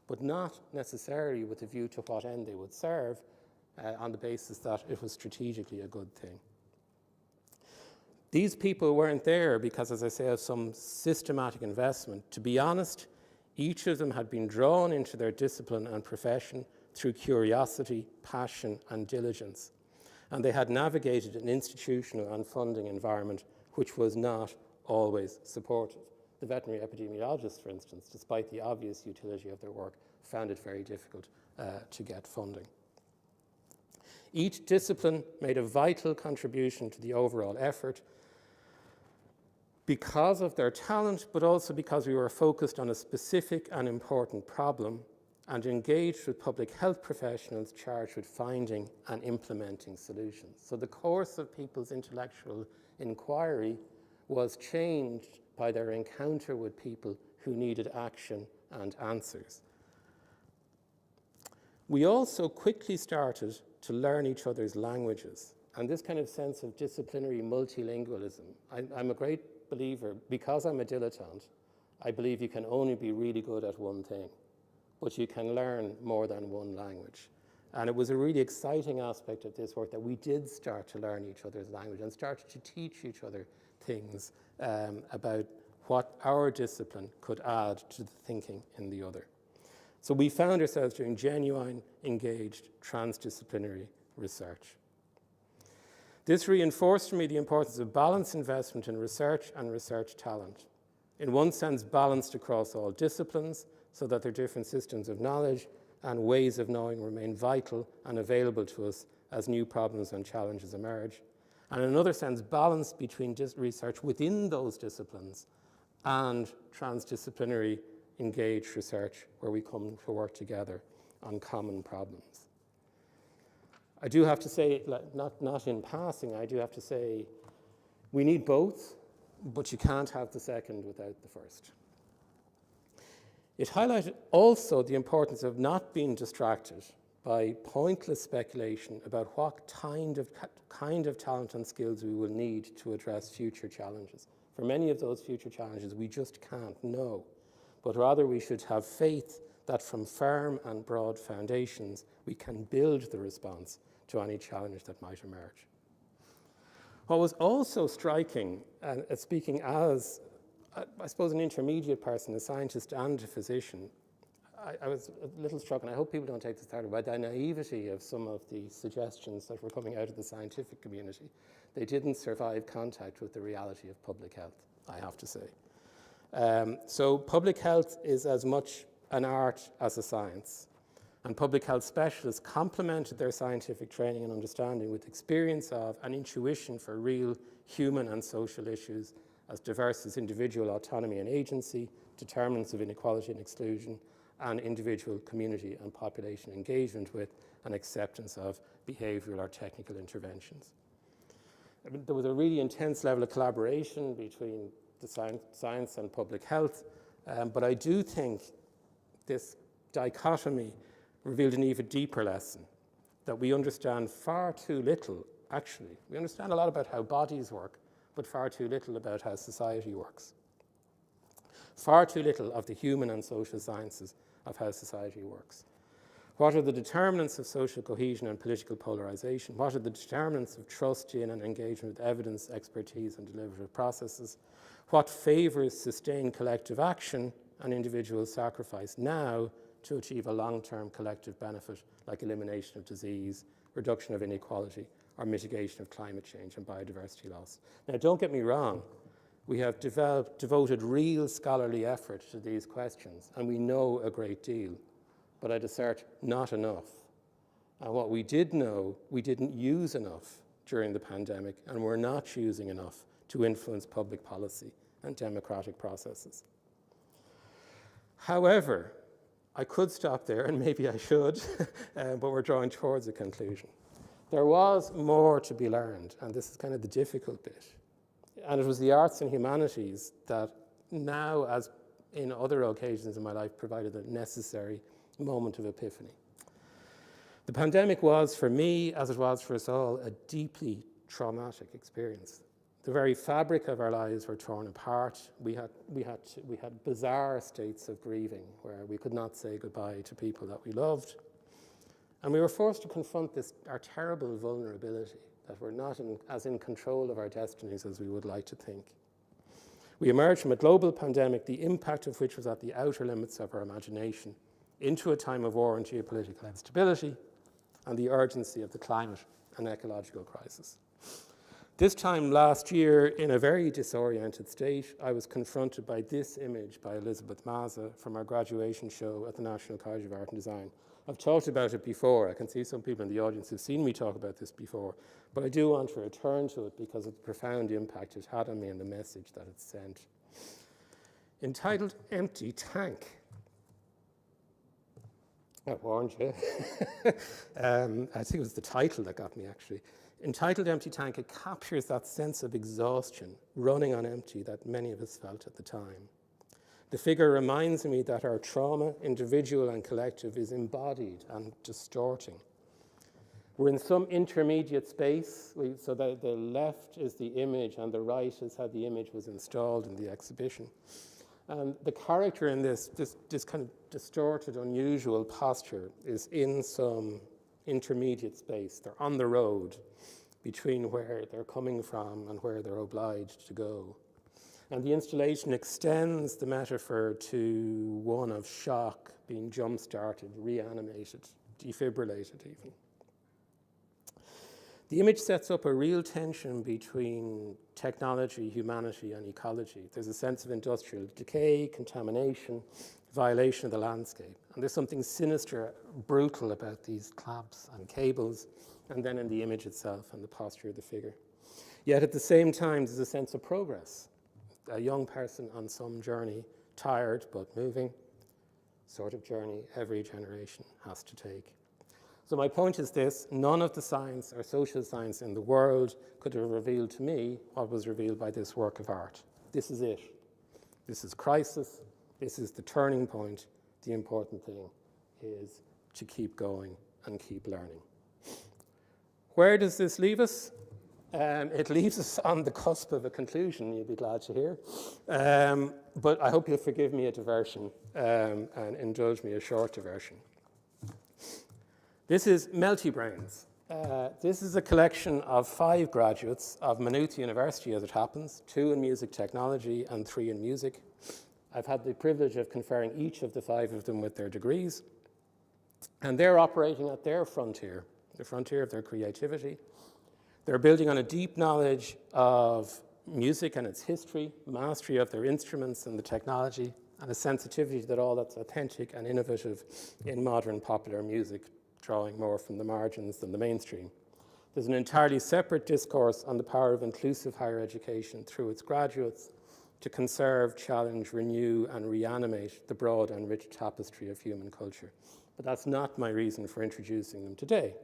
but not necessarily with a view to what end they would serve on the basis that it was strategically a good thing. These people weren't there because, as I say, of some systematic investment. To be honest, each of them had been drawn into their discipline and profession through curiosity, passion, and diligence. And they had navigated an institutional and funding environment which was not always supportive. The veterinary epidemiologists, for instance, despite the obvious utility of their work, found it very difficult to get funding. Each discipline made a vital contribution to the overall effort because of their talent, but also because we were focused on a specific and important problem and engaged with public health professionals charged with finding and implementing solutions. So the course of people's intellectual inquiry was changed by their encounter with people who needed action and answers. We also quickly started to learn each other's languages, and this kind of sense of disciplinary multilingualism. I'm a great believer, because I'm a dilettante, I believe you can only be really good at one thing, but you can learn more than one language. And it was a really exciting aspect of this work that we did start to learn each other's language and started to teach each other things about what our discipline could add to the thinking in the other. So we found ourselves doing genuine, engaged, transdisciplinary research. This reinforced for me the importance of balanced investment in research and research talent. In one sense, balanced across all disciplines so that their different systems of knowledge and ways of knowing remain vital and available to us as new problems and challenges emerge. And in another sense, balanced between research within those disciplines and transdisciplinary engaged research where we come to work together on common problems. I do have to say, not in passing, I do have to say we need both, but you can't have the second without the first. It highlighted also the importance of not being distracted by pointless speculation about what kind of talent and skills we will need to address future challenges. For many of those future challenges, we just can't know, but rather we should have faith that from firm and broad foundations, we can build the response to any challenge that might emerge. What was also striking, and speaking as, I suppose, an intermediate person, a scientist and a physician, I was a little struck, and I hope people don't take this hard, by the naivety of some of the suggestions that were coming out of the scientific community. They didn't survive contact with the reality of public health, I have to say. So public health is as much an art as a science, and public health specialists complemented their scientific training and understanding with experience of and intuition for real human and social issues as diverse as individual autonomy and agency, determinants of inequality and exclusion, and individual community and population engagement with and acceptance of behavioral or technical interventions. I mean, there was a really intense level of collaboration between the science and public health, but I do think this dichotomy revealed an even deeper lesson, that we understand far too little, actually. We understand a lot about how bodies work, but far too little about how society works. Far too little of the human and social sciences of how society works. What are the determinants of social cohesion and political polarisation? What are the determinants of trust in and engagement with evidence, expertise, and deliberative processes? What favours sustained collective action and individual sacrifice now to achieve a long-term collective benefit, like elimination of disease, reduction of inequality, or mitigation of climate change and biodiversity loss? Now, don't get me wrong. We have devoted real scholarly effort to these questions, and we know a great deal, but I'd assert not enough. And what we did know, we didn't use enough during the pandemic, and we're not using enough to influence public policy and democratic processes. However, I could stop there, and maybe I should, but we're drawing towards a conclusion. There was more to be learned, and this is kind of the difficult bit. And it was the arts and humanities that now, as in other occasions in my life, provided a necessary moment of epiphany. The pandemic was, for me, as it was for us all, a deeply traumatic experience. The very fabric of our lives were torn apart. We had bizarre states of grieving where we could not say goodbye to people that we loved. And we were forced to confront our terrible vulnerability, that we're not as in control of our destinies as we would like to think. We emerged from a global pandemic, the impact of which was at the outer limits of our imagination, into a time of war and geopolitical instability, and the urgency of the climate and ecological crisis. This time last year, in a very disoriented state, I was confronted by this image by Elizabeth Maza from our graduation show at the National College of Art and Design. I've talked about it before. I can see some people in the audience who've seen me talk about this before, but I do want to return to it because of the profound impact it had on me and the message that it sent. Entitled Empty Tank. I warned you. I think it was the title that got me, actually. Entitled Empty Tank, it captures that sense of exhaustion, running on empty, that many of us felt at the time. The figure reminds me that our trauma, individual and collective, is embodied and distorting. We're in some intermediate space, so that the left is the image and the right is how the image was installed in the exhibition. And the character in this kind of distorted, unusual posture is in some intermediate space. They're on the road between where they're coming from and where they're obliged to go. And the installation extends the metaphor to one of shock, being jump-started, reanimated, defibrillated even. The image sets up a real tension between technology, humanity, and ecology. There's a sense of industrial decay, contamination, violation of the landscape. And there's something sinister, brutal about these clamps and cables, and then in the image itself and the posture of the figure. Yet at the same time, there's a sense of progress. A young person on some journey, tired but moving, sort of journey every generation has to take. So my point is this: none of the science or social science in the world could have revealed to me what was revealed by this work of art. This is it. This is crisis. This is the turning point. The important thing is to keep going and keep learning. Where does this leave us? It leaves us on the cusp of a conclusion, you'll be glad to hear. But I hope you'll forgive me a diversion and indulge me a short diversion. This is Melty Brains. This is a collection of 5 graduates of Maynooth University, as it happens, 2 in music technology and 3 in music. I've had the privilege of conferring each of the 5 of them with their degrees. And they're operating at their frontier, the frontier of their creativity. They're building on a deep knowledge of music and its history, mastery of their instruments and the technology, and a sensitivity that all that's authentic and innovative in modern popular music, drawing more from the margins than the mainstream. There's an entirely separate discourse on the power of inclusive higher education through its graduates to conserve, challenge, renew, and reanimate the broad and rich tapestry of human culture. But that's not my reason for introducing them today.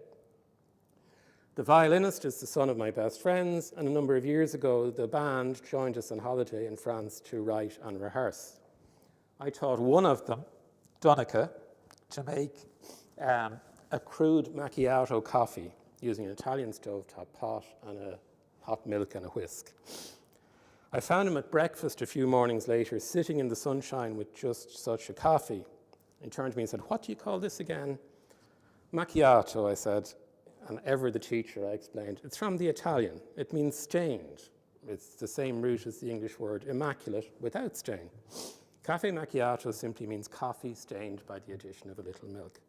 The violinist is the son of my best friends, and a number of years ago, the band joined us on holiday in France to write and rehearse. I taught one of them, Donica, to make a crude macchiato coffee using an Italian stovetop pot and a hot milk and a whisk. I found him at breakfast a few mornings later, sitting in the sunshine with just such a coffee. He turned to me and said, "What do you call this again?" "Macchiato," I said. And ever the teacher, I explained, "It's from the Italian. It means stained. It's the same root as the English word immaculate without stain. Cafe macchiato simply means coffee stained by the addition of a little milk."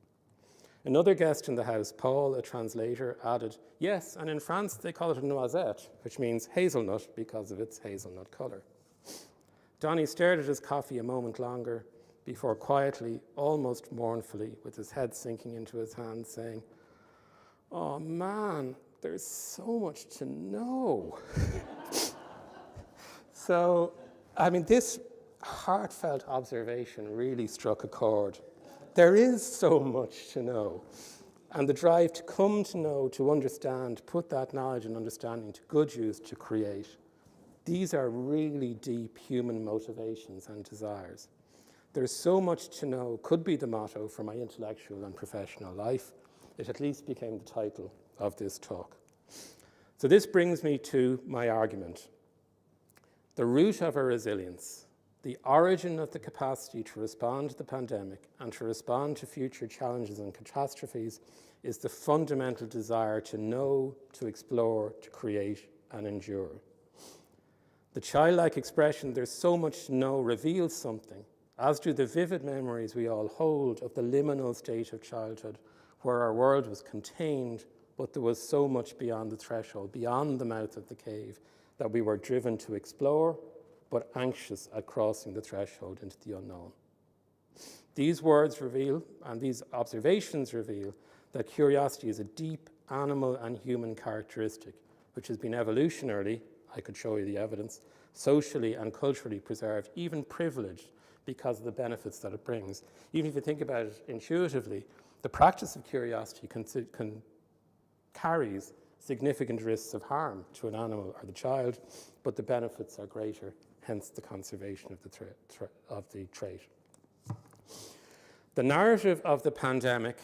Another guest in the house, Paul, a translator, added, "Yes, and in France they call it a noisette, which means hazelnut because of its hazelnut color." Donnie stared at his coffee a moment longer before quietly, almost mournfully, with his head sinking into his hands, saying, "Oh man, there's so much to know." So, I mean, this heartfelt observation really struck a chord. There is so much to know. And the drive to come to know, to understand, put that knowledge and understanding to good use to create. These are really deep human motivations and desires. There's so much to know could be the motto for my intellectual and professional life. It at least became the title of this talk. So this brings me to my argument. The root of our resilience, the origin of the capacity to respond to the pandemic and to respond to future challenges and catastrophes is the fundamental desire to know, to explore, to create, and endure. The childlike expression, "there's so much to know," reveals something, as do the vivid memories we all hold of the liminal state of childhood, where our world was contained, but there was so much beyond the threshold, beyond the mouth of the cave, that we were driven to explore, but anxious at crossing the threshold into the unknown. These words reveal, and these observations reveal, that curiosity is a deep animal and human characteristic, which has been evolutionarily, I could show you the evidence, socially and culturally preserved, even privileged, because of the benefits that it brings. Even if you think about it intuitively, the practice of curiosity carries significant risks of harm to an animal or the child, but the benefits are greater, hence the conservation of the trait. The narrative of the pandemic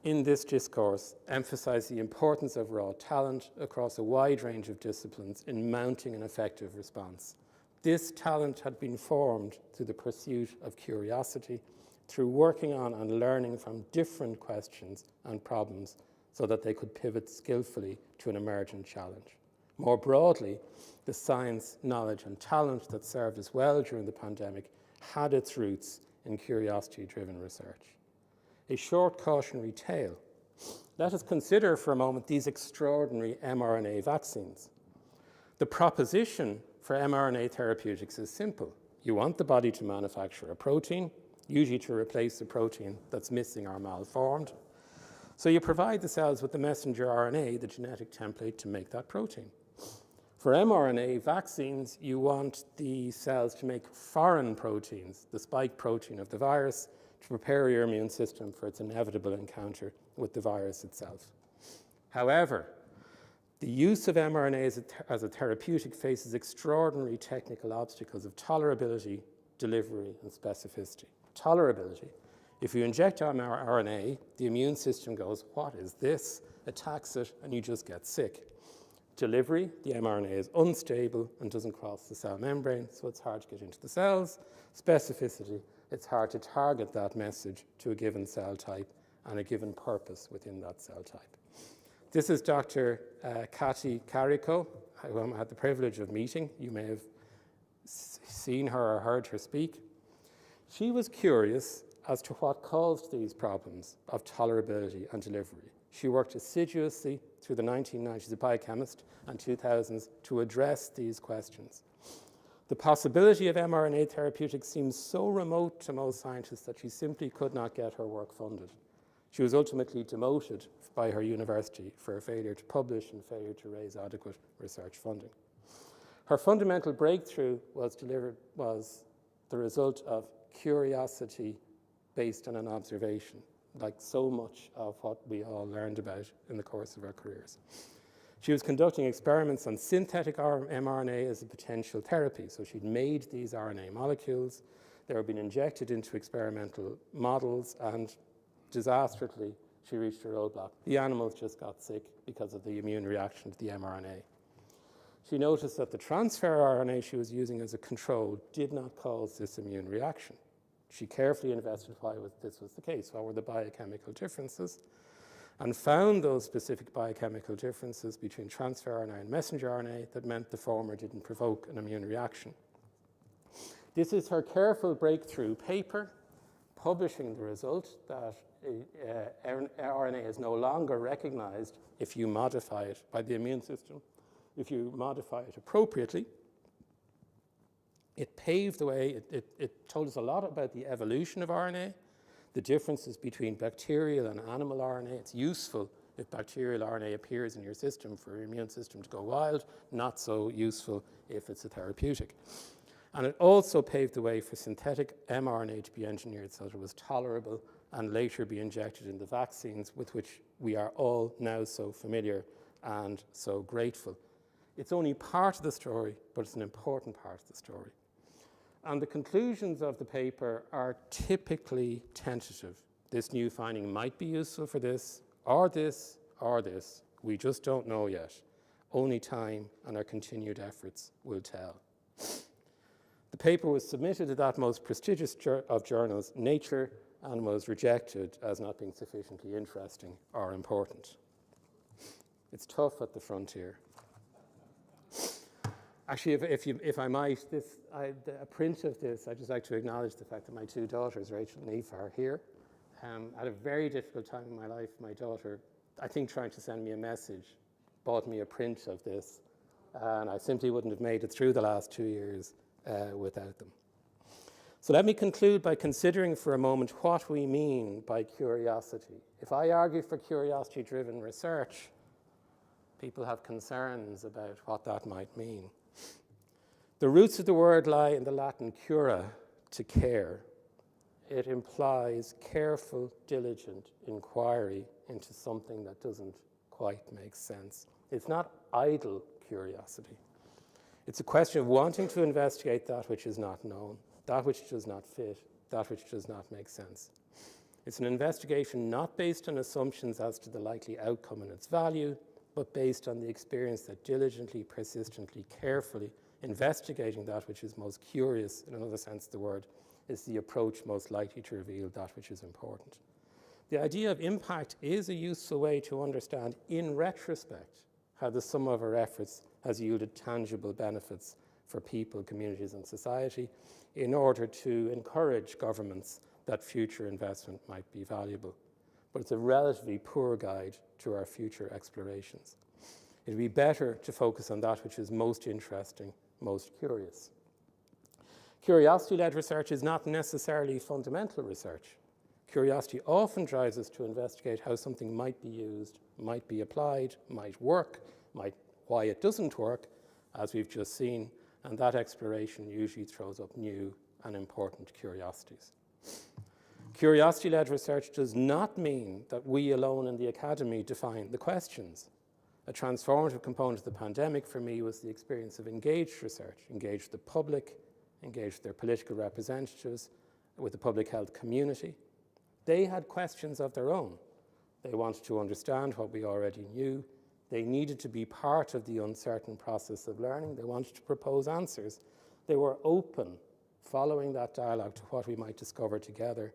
in this discourse emphasized the importance of raw talent across a wide range of disciplines in mounting an effective response. This talent had been formed through the pursuit of curiosity, through working on and learning from different questions and problems so that they could pivot skillfully to an emergent challenge. More broadly, the science, knowledge, and talent that served us well during the pandemic had its roots in curiosity-driven research. A short cautionary tale. Let us consider for a moment these extraordinary mRNA vaccines. The proposition for mRNA therapeutics is simple. You want the body to manufacture a protein, usually to replace the protein that's missing or malformed. So you provide the cells with the messenger RNA, the genetic template, to make that protein. For mRNA vaccines, you want the cells to make foreign proteins, the spike protein of the virus, to prepare your immune system for its inevitable encounter with the virus itself. However, the use of mRNA as a therapeutic faces extraordinary technical obstacles of tolerability, delivery, and specificity. Tolerability. If you inject mRNA, the immune system goes, "What is this?" attacks it, and you just get sick. Delivery, the mRNA is unstable and doesn't cross the cell membrane, so it's hard to get into the cells. Specificity, it's hard to target that message to a given cell type and a given purpose within that cell type. This is Dr. Kati Kariko, whom I had the privilege of meeting. You may have seen her or heard her speak. She was curious as to what caused these problems of tolerability and delivery. She worked assiduously through the 1990s, a biochemist, and 2000s to address these questions. The possibility of mRNA therapeutics seems so remote to most scientists that she simply could not get her work funded. She was ultimately demoted by her university for a failure to publish and failure to raise adequate research funding. Her fundamental breakthrough was the result of curiosity based on an observation, like so much of what we all learned about in the course of our careers. She was conducting experiments on synthetic mRNA as a potential therapy. So she'd made these RNA molecules. They were being injected into experimental models, and disastrously, she reached a roadblock. The animals just got sick because of the immune reaction to the mRNA. She noticed that the transfer RNA she was using as a control did not cause this immune reaction. She carefully investigated why this was the case. What were the biochemical differences? And found those specific biochemical differences between transfer RNA and messenger RNA that meant the former didn't provoke an immune reaction. This is her careful breakthrough paper, publishing the result that RNA is no longer recognized if you modify it by the immune system, if you modify it appropriately. It paved the way, it told us a lot about the evolution of RNA, the differences between bacterial and animal RNA. It's useful if bacterial RNA appears in your system for your immune system to go wild, not so useful if it's a therapeutic. And it also paved the way for synthetic mRNA to be engineered so that it was tolerable and later be injected in the vaccines with which we are all now so familiar and so grateful. It's only part of the story, but it's an important part of the story. And the conclusions of the paper are typically tentative. This new finding might be useful for this, or this, or this. We just don't know yet. Only time and our continued efforts will tell. The paper was submitted to that most prestigious of journals, Nature, and was rejected as not being sufficiently interesting or important. It's tough at the frontier. Actually, if I might, a print of this, I'd just like to acknowledge the fact that my two daughters, Rachel and Eve, are here. At a very difficult time in my life, my daughter, I think trying to send me a message, bought me a print of this, and I simply wouldn't have made it through the last 2 years without them. So let me conclude by considering for a moment what we mean by curiosity. If I argue for curiosity-driven research, people have concerns about what that might mean. The roots of the word lie in the Latin cura, to care. It implies careful, diligent inquiry into something that doesn't quite make sense. It's not idle curiosity. It's a question of wanting to investigate that which is not known, that which does not fit, that which does not make sense. It's an investigation not based on assumptions as to the likely outcome and its value, but based on the experience that diligently, persistently, carefully investigating that which is most curious, in another sense of the word, is the approach most likely to reveal that which is important. The idea of impact is a useful way to understand, in retrospect, how the sum of our efforts has yielded tangible benefits for people, communities, and society in order to encourage governments that future investment might be valuable. But it's a relatively poor guide to our future explorations. It would be better to focus on that which is most interesting, most curious. Curiosity-led research is not necessarily fundamental research. Curiosity often drives us to investigate how something might be used, might be applied, might work, why it doesn't work, as we've just seen, and that exploration usually throws up new and important curiosities. Curiosity-led research does not mean that we alone in the academy define the questions. A transformative component of the pandemic for me was the experience of engaged research, engaged with the public, engaged with their political representatives, with the public health community. They had questions of their own. They wanted to understand what we already knew. They needed to be part of the uncertain process of learning. They wanted to propose answers. They were open, following that dialogue, to what we might discover together,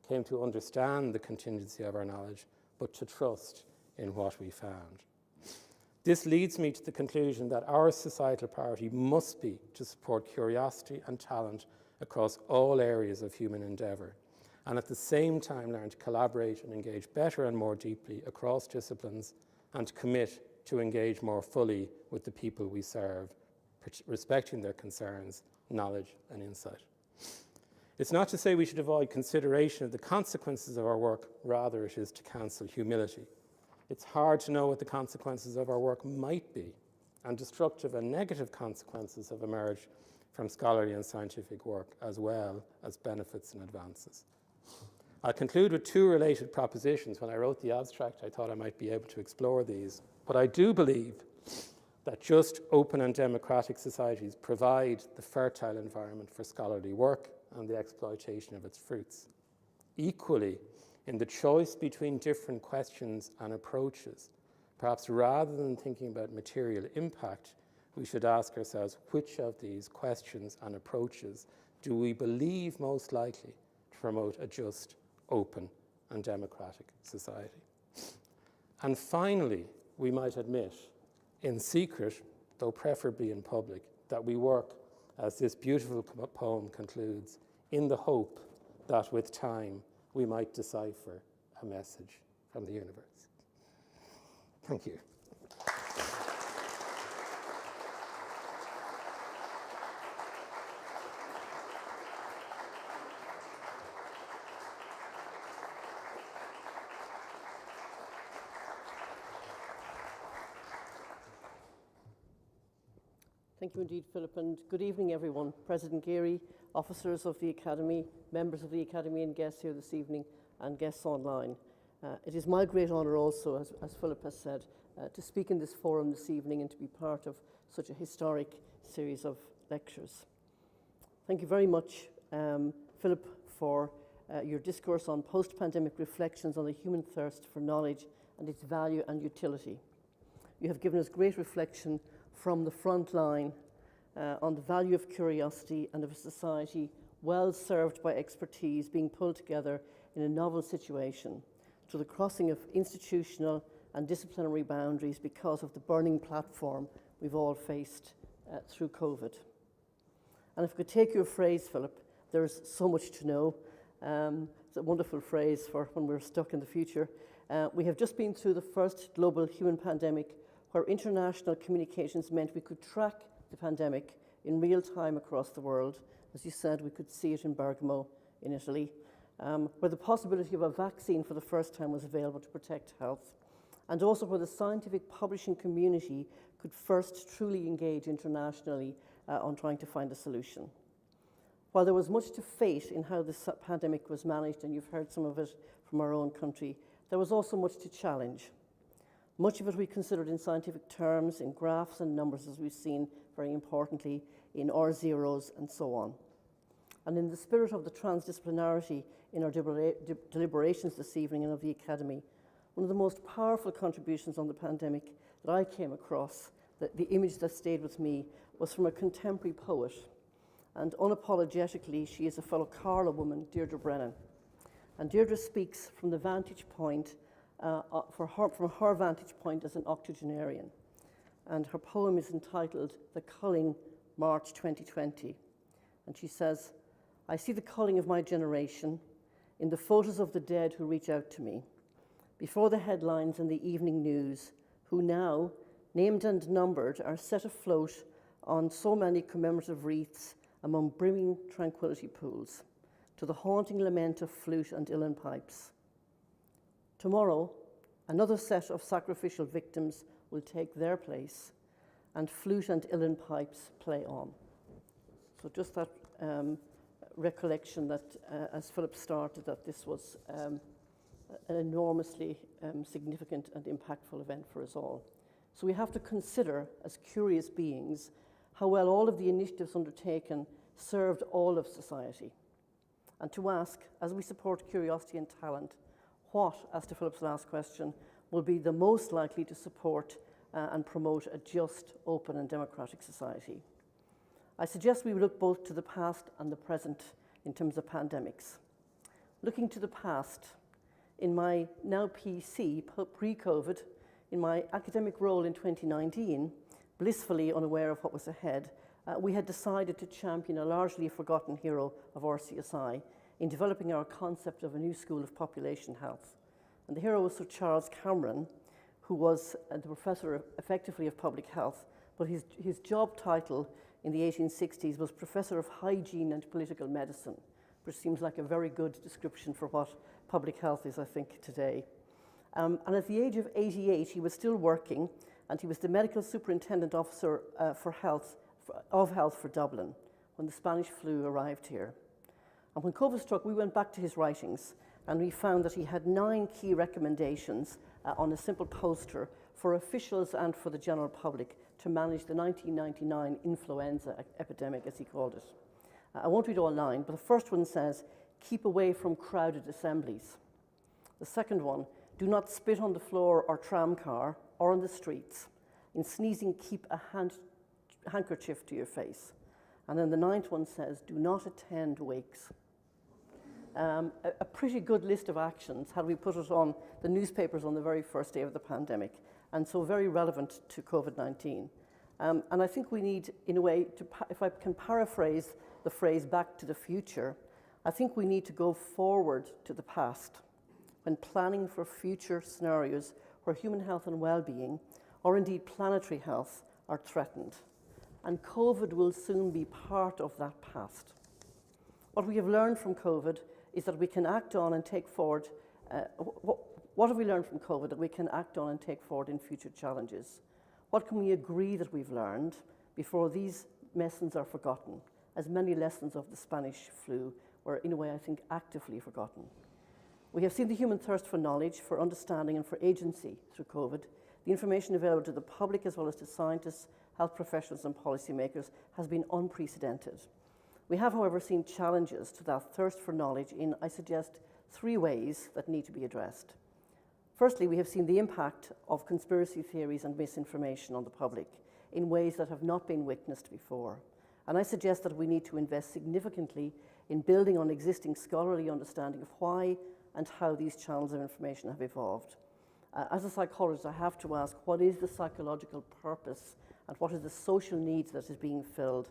came to understand the contingency of our knowledge, but to trust in what we found. This leads me to the conclusion that our societal priority must be to support curiosity and talent across all areas of human endeavour, and at the same time learn to collaborate and engage better and more deeply across disciplines, and commit to engage more fully with the people we serve, respecting their concerns, knowledge and insight. It's not to say we should avoid consideration of the consequences of our work, rather it is to cancel humility. It's hard to know what the consequences of our work might be, and destructive and negative consequences have emerged from scholarly and scientific work, as well as benefits and advances. I'll conclude with two related propositions. When I wrote the abstract, I thought I might be able to explore these. But I do believe that just, open and democratic societies provide the fertile environment for scholarly work and the exploitation of its fruits. Equally, in the choice between different questions and approaches, perhaps rather than thinking about material impact, we should ask ourselves, which of these questions and approaches do we believe most likely to promote a just, open and democratic society? And finally, we might admit, in secret, though preferably in public, that we work, as this beautiful poem concludes, in the hope that with time we might decipher a message from the universe. Thank you. Thank you indeed, Philip, and good evening, everyone. President Geary, officers of the Academy, members of the Academy and guests here this evening, and guests online. It is my great honour also, as Philip has said, to speak in this forum this evening and to be part of such a historic series of lectures. Thank you very much, Philip, for your discourse on post-pandemic reflections on the human thirst for knowledge and its value and utility. You have given us great reflection from the front line on the value of curiosity and of a society well served by expertise being pulled together in a novel situation, to the crossing of institutional and disciplinary boundaries because of the burning platform we've all faced through COVID. And if I could take your phrase, Philip, there's so much to know. It's a wonderful phrase for when we're stuck in the future. We have just been through the first global human pandemic where international communications meant we could track the pandemic in real time across the world. As you said, we could see it in Bergamo in Italy, where the possibility of a vaccine for the first time was available to protect health, and also where the scientific publishing community could first truly engage internationally on trying to find a solution. While there was much to fate in how this pandemic was managed, and you've heard some of it from our own country, there was also much to challenge. Much of it we considered in scientific terms, in graphs and numbers, as we've seen very importantly, in R0s and so on. And in the spirit of the transdisciplinarity in our deliberations this evening and of the Academy, one of the most powerful contributions on the pandemic that I came across, the image that stayed with me, was from a contemporary poet. And unapologetically, she is a fellow Carlow woman, Deirdre Brennan. And Deirdre speaks from the vantage point, from her vantage point as an octogenarian. And her poem is entitled The Culling, March 2020. And she says, I see the culling of my generation in the photos of the dead who reach out to me, before the headlines and the evening news, who now, named and numbered, are set afloat on so many commemorative wreaths among brimming tranquility pools, to the haunting lament of flute and uilleann pipes. Tomorrow, another set of sacrificial victims will take their place, and flute and uilleann pipes play on. So just that recollection that, as Philip started, that this was an enormously significant and impactful event for us all. So we have to consider, as curious beings, how well all of the initiatives undertaken served all of society. And to ask, as we support curiosity and talent, what, as to Philip's last question, will be the most likely to support and promote a just, open and democratic society. I suggest we look both to the past and the present in terms of pandemics. Looking to the past, in my now PC, pre-COVID, in my academic role in 2019, blissfully unaware of what was ahead, we had decided to champion a largely forgotten hero of RCSI in developing our concept of a new school of population health. And the hero was Sir Charles Cameron, who was the professor effectively of public health, but his job title in the 1860s was Professor of Hygiene and Political Medicine, which seems like a very good description for what public health is, I think, today. And at the age of 88, he was still working, and he was the medical superintendent officer of health for Dublin when the Spanish flu arrived here. And when COVID struck, we went back to his writings, and we found that he had 9 key recommendations on a simple poster for officials and for the general public to manage the 1999 influenza epidemic, as he called it. I won't read all 9, but the first one says, keep away from crowded assemblies. The second one, do not spit on the floor or tram car or on the streets. In sneezing, keep a handkerchief to your face. And then the 9th one says, do not attend wakes. A pretty good list of actions had we put it on the newspapers on the very first day of the pandemic, and so very relevant to COVID-19. And I think we need, in a way, if I can paraphrase the phrase back to the future, I think we need to go forward to the past when planning for future scenarios where human health and well-being, or indeed planetary health, are threatened. And COVID will soon be part of that past. What we have learned from COVID is that we can act on and take forward, what have we learned from COVID that we can act on and take forward in future challenges? What can we agree that we've learned before these lessons are forgotten, as many lessons of the Spanish flu were, in a way, I think, actively forgotten? We have seen the human thirst for knowledge, for understanding and for agency through COVID. The information available to the public as well as to scientists, health professionals and policymakers has been unprecedented. We have, however, seen challenges to that thirst for knowledge in, I suggest, 3 ways that need to be addressed. Firstly, we have seen the impact of conspiracy theories and misinformation on the public in ways that have not been witnessed before. And I suggest that we need to invest significantly in building on existing scholarly understanding of why and how these channels of information have evolved. As a psychologist, I have to ask, what is the psychological purpose and what are the social needs that is being filled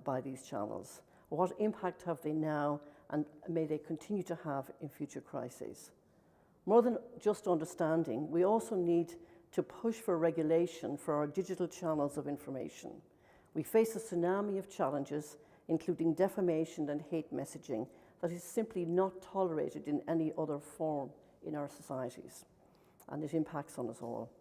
by these channels? What impact have they now and may they continue to have in future crises? More than just understanding, we also need to push for regulation for our digital channels of information. We face a tsunami of challenges, including defamation and hate messaging, that is simply not tolerated in any other form in our societies, and it impacts on us all.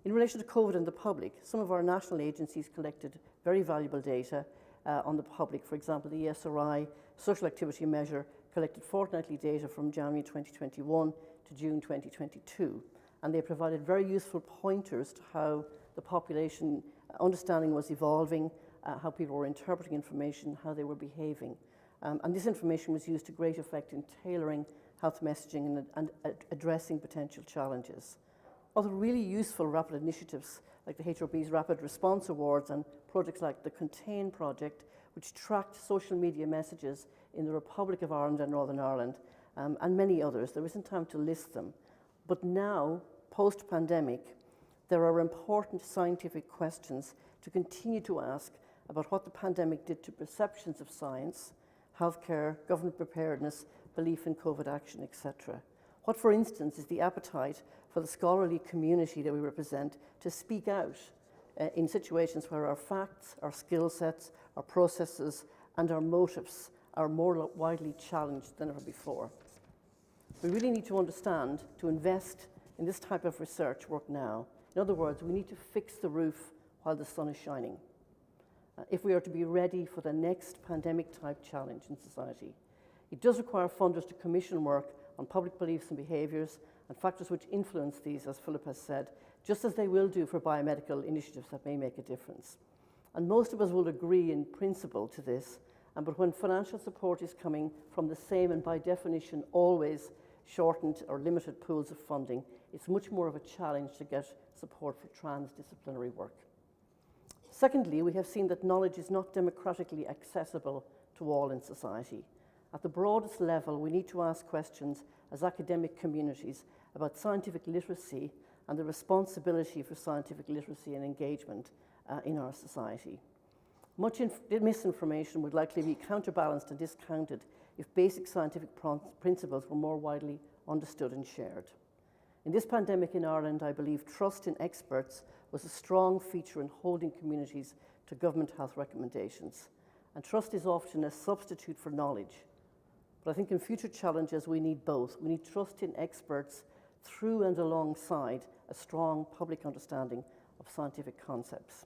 In relation to COVID and the public, some of our national agencies collected very valuable data on the public. For example, the SRI social activity measure collected fortnightly data from January 2021 to June 2022, and they provided very useful pointers to how the population understanding was evolving, how people were interpreting information, how they were behaving. And this information was used to great effect in tailoring health messaging and addressing potential challenges. Other really useful rapid initiatives like the HRB's Rapid Response Awards and projects like the Contain project, which tracked social media messages in the Republic of Ireland and Northern Ireland, and many others. There isn't time to list them. But now, post-pandemic, there are important scientific questions to continue to ask about what the pandemic did to perceptions of science, healthcare, government preparedness, belief in COVID action, etc. What, for instance, is the appetite for the scholarly community that we represent to speak out in situations where our facts, our skill sets, our processes, and our motives are more widely challenged than ever before? We really need to understand, to invest in this type of research work now. In other words, we need to fix the roof while the sun is shining. if we are to be ready for the next pandemic-type challenge in society. It does require funders to commission work on public beliefs and behaviours and factors which influence these, as Philip has said, just as they will do for biomedical initiatives that may make a difference. And most of us will agree in principle to this, but when financial support is coming from the same and by definition always shortened or limited pools of funding, it's much more of a challenge to get support for transdisciplinary work. Secondly, we have seen that knowledge is not democratically accessible to all in society. At the broadest level, we need to ask questions as academic communities about scientific literacy and the responsibility for scientific literacy and engagement in our society. Much misinformation would likely be counterbalanced and discounted if basic scientific principles were more widely understood and shared. In this pandemic in Ireland, I believe trust in experts was a strong feature in holding communities to government health recommendations. And trust is often a substitute for knowledge. But I think in future challenges, we need both. We need trust in experts through and alongside a strong public understanding of scientific concepts.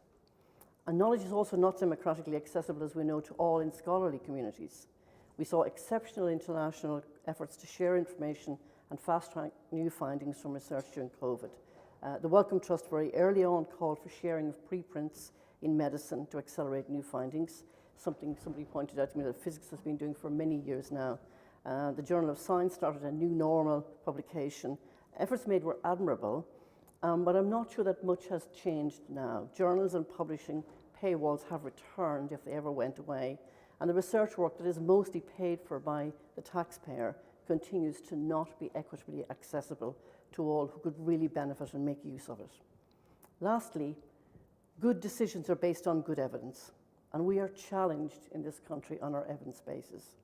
And knowledge is also not democratically accessible, as we know, to all in scholarly communities. We saw exceptional international efforts to share information and fast-track new findings from research during COVID. The Wellcome Trust very early on called for sharing of preprints in medicine to accelerate new findings, something somebody pointed out to me that physics has been doing for many years now. The Journal of Science started a new normal publication. Efforts made were admirable, but I'm not sure that much has changed now. Journals and publishing paywalls have returned, if they ever went away, and the research work that is mostly paid for by the taxpayer continues to not be equitably accessible to all who could really benefit and make use of it. Lastly, good decisions are based on good evidence, and we are challenged in this country on our evidence bases.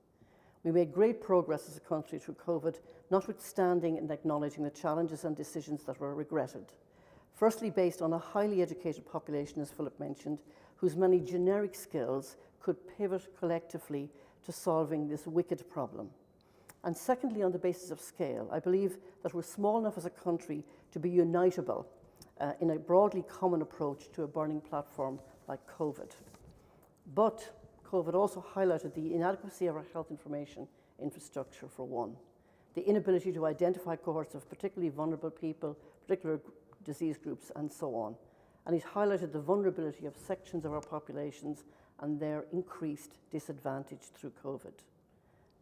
We made great progress as a country through COVID, notwithstanding and acknowledging the challenges and decisions that were regretted. Firstly, based on a highly educated population, as Philip mentioned, whose many generic skills could pivot collectively to solving this wicked problem. And secondly, on the basis of scale, I believe that we're small enough as a country to be unitable in a broadly common approach to a burning platform like COVID. But COVID also highlighted the inadequacy of our health information infrastructure, for one. The inability to identify cohorts of particularly vulnerable people, particular disease groups, and so on. And it highlighted the vulnerability of sections of our populations and their increased disadvantage through COVID.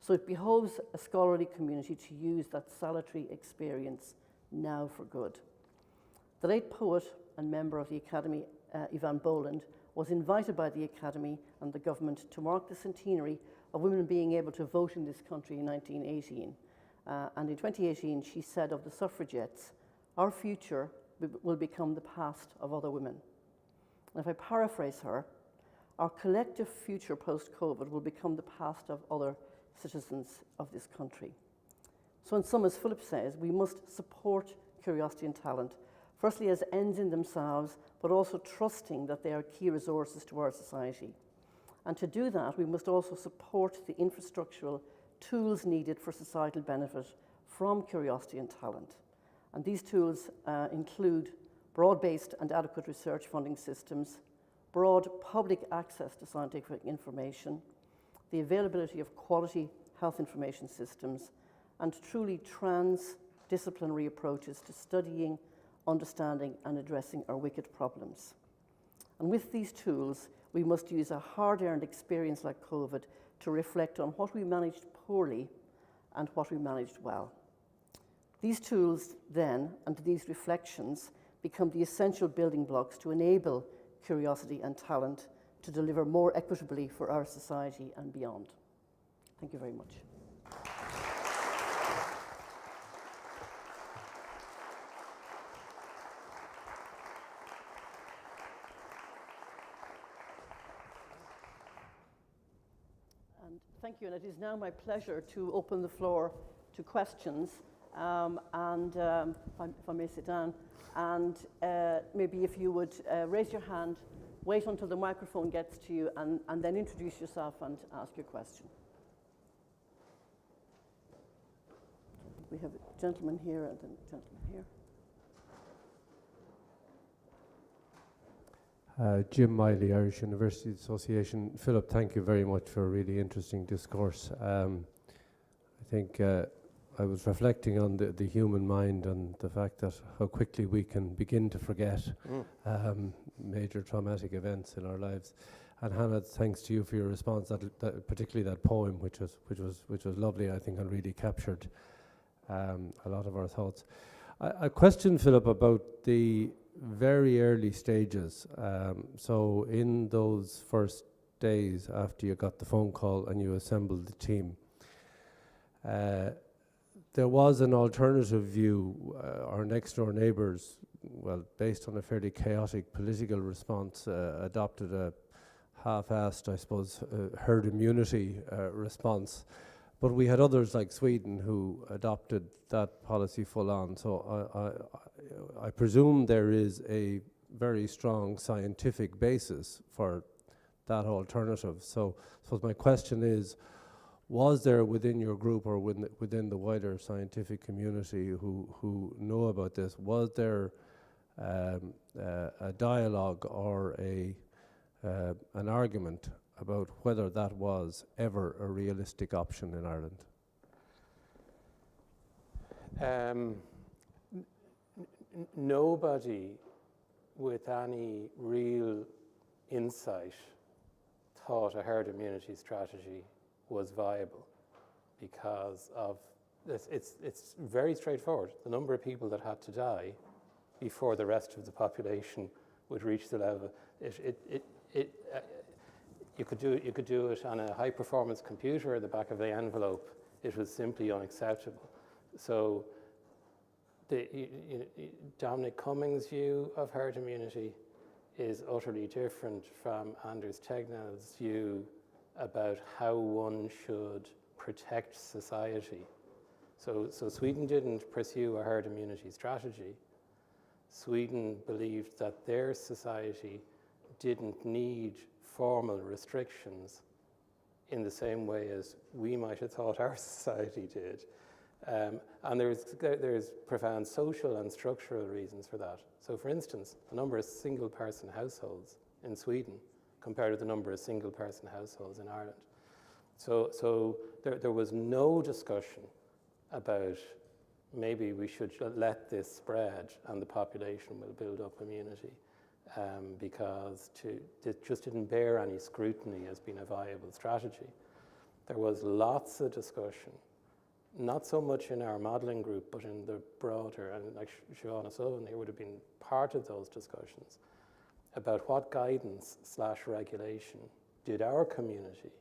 So it behoves a scholarly community to use that salutary experience now for good. The late poet and member of the Academy, Ivan Boland, was invited by the Academy and the government to mark the centenary of women being able to vote in this country in 1918. And in 2018, she said of the suffragettes, "Our future will become the past of other women." And if I paraphrase her, our collective future post-COVID will become the past of other citizens of this country. So in sum, as Philip says, we must support curiosity and talent, firstly as ends in themselves, but also trusting that they are key resources to our society. And to do that, we must also support the infrastructural tools needed for societal benefit from curiosity and talent. And these tools include broad-based and adequate research funding systems, broad public access to scientific information, the availability of quality health information systems, and truly transdisciplinary approaches to studying, understanding, and addressing our wicked problems. And with these tools, we must use a hard-earned experience like COVID to reflect on what we managed poorly and what we managed well. These tools then, and these reflections, become the essential building blocks to enable curiosity and talent to deliver more equitably for our society and beyond. Thank you very much. And thank you, and it is now my pleasure to open the floor to questions. If I may sit down, and maybe if you would raise your hand, wait until the microphone gets to you, and then introduce yourself and ask your question. We have a gentleman here and a gentleman Jim Miley, Irish University Association. Philip, thank you very much for a really interesting discourse. I think I was reflecting on the human mind and the fact that how quickly we can begin to forget major traumatic events in our lives. And Hannah, thanks to you for your response, that particularly that poem, which was lovely, I think, and really captured a lot of our thoughts. I questioned Philip about the very early stages. So in those first days after you got the phone call and you assembled the team, there was an alternative view. Our next door neighbours, well, based on a fairly chaotic political response, adopted a half-assed, I suppose, herd immunity response. But we had others like Sweden who adopted that policy full on. So I presume there is a very strong scientific basis for that alternative. So I suppose my question is, was there within your group or within the wider scientific community who know about this, was there a dialogue or an argument about whether that was ever a realistic option in Ireland? Nobody with any real insight thought a herd immunity strategy was viable because of this. It's very straightforward. The number of people that had to die before the rest of the population would reach the level. You could do it on a high-performance computer at the back of the envelope. It was simply unacceptable. So Dominic Cummings' view of herd immunity is utterly different from Anders Tegnell's view about how one should protect society. So Sweden didn't pursue a herd immunity strategy. Sweden believed that their society didn't need formal restrictions in the same way as we might have thought our society did. And there's profound social and structural reasons for that. So for instance, the number of single-person households in Sweden compared to the number of single-person households in Ireland. So there was no discussion about maybe we should let this spread and the population will build up immunity because it just didn't bear any scrutiny as being a viable strategy. There was lots of discussion, not so much in our modelling group, but in the broader, and like Siobhan O'Sullivan here would have been part of those discussions about what guidance / regulation did our community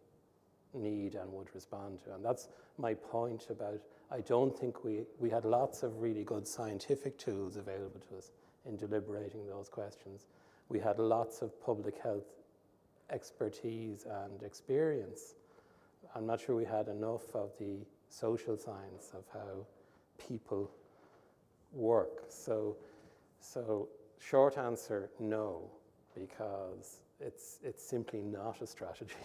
need and would respond to. And that's my point about, I don't think we had lots of really good scientific tools available to us in deliberating those questions. We had lots of public health expertise and experience. I'm not sure we had enough of the social science of how people work. So short answer, no, because it's simply not a strategy,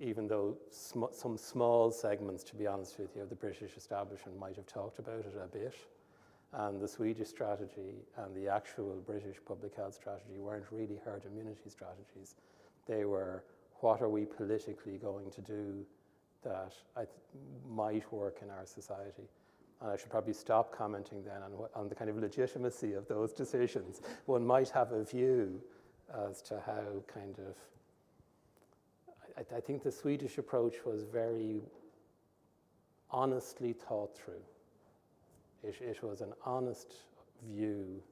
even though some small segments, to be honest with you, of the British establishment might have talked about it a bit. And the Swedish strategy and the actual British public health strategy weren't really herd immunity strategies. They were, what are we politically going to do that might work in our society? And I should probably stop commenting then on the kind of legitimacy of those decisions. One might have a view as to how kind of, I think the Swedish approach was very honestly thought through. It was an honest view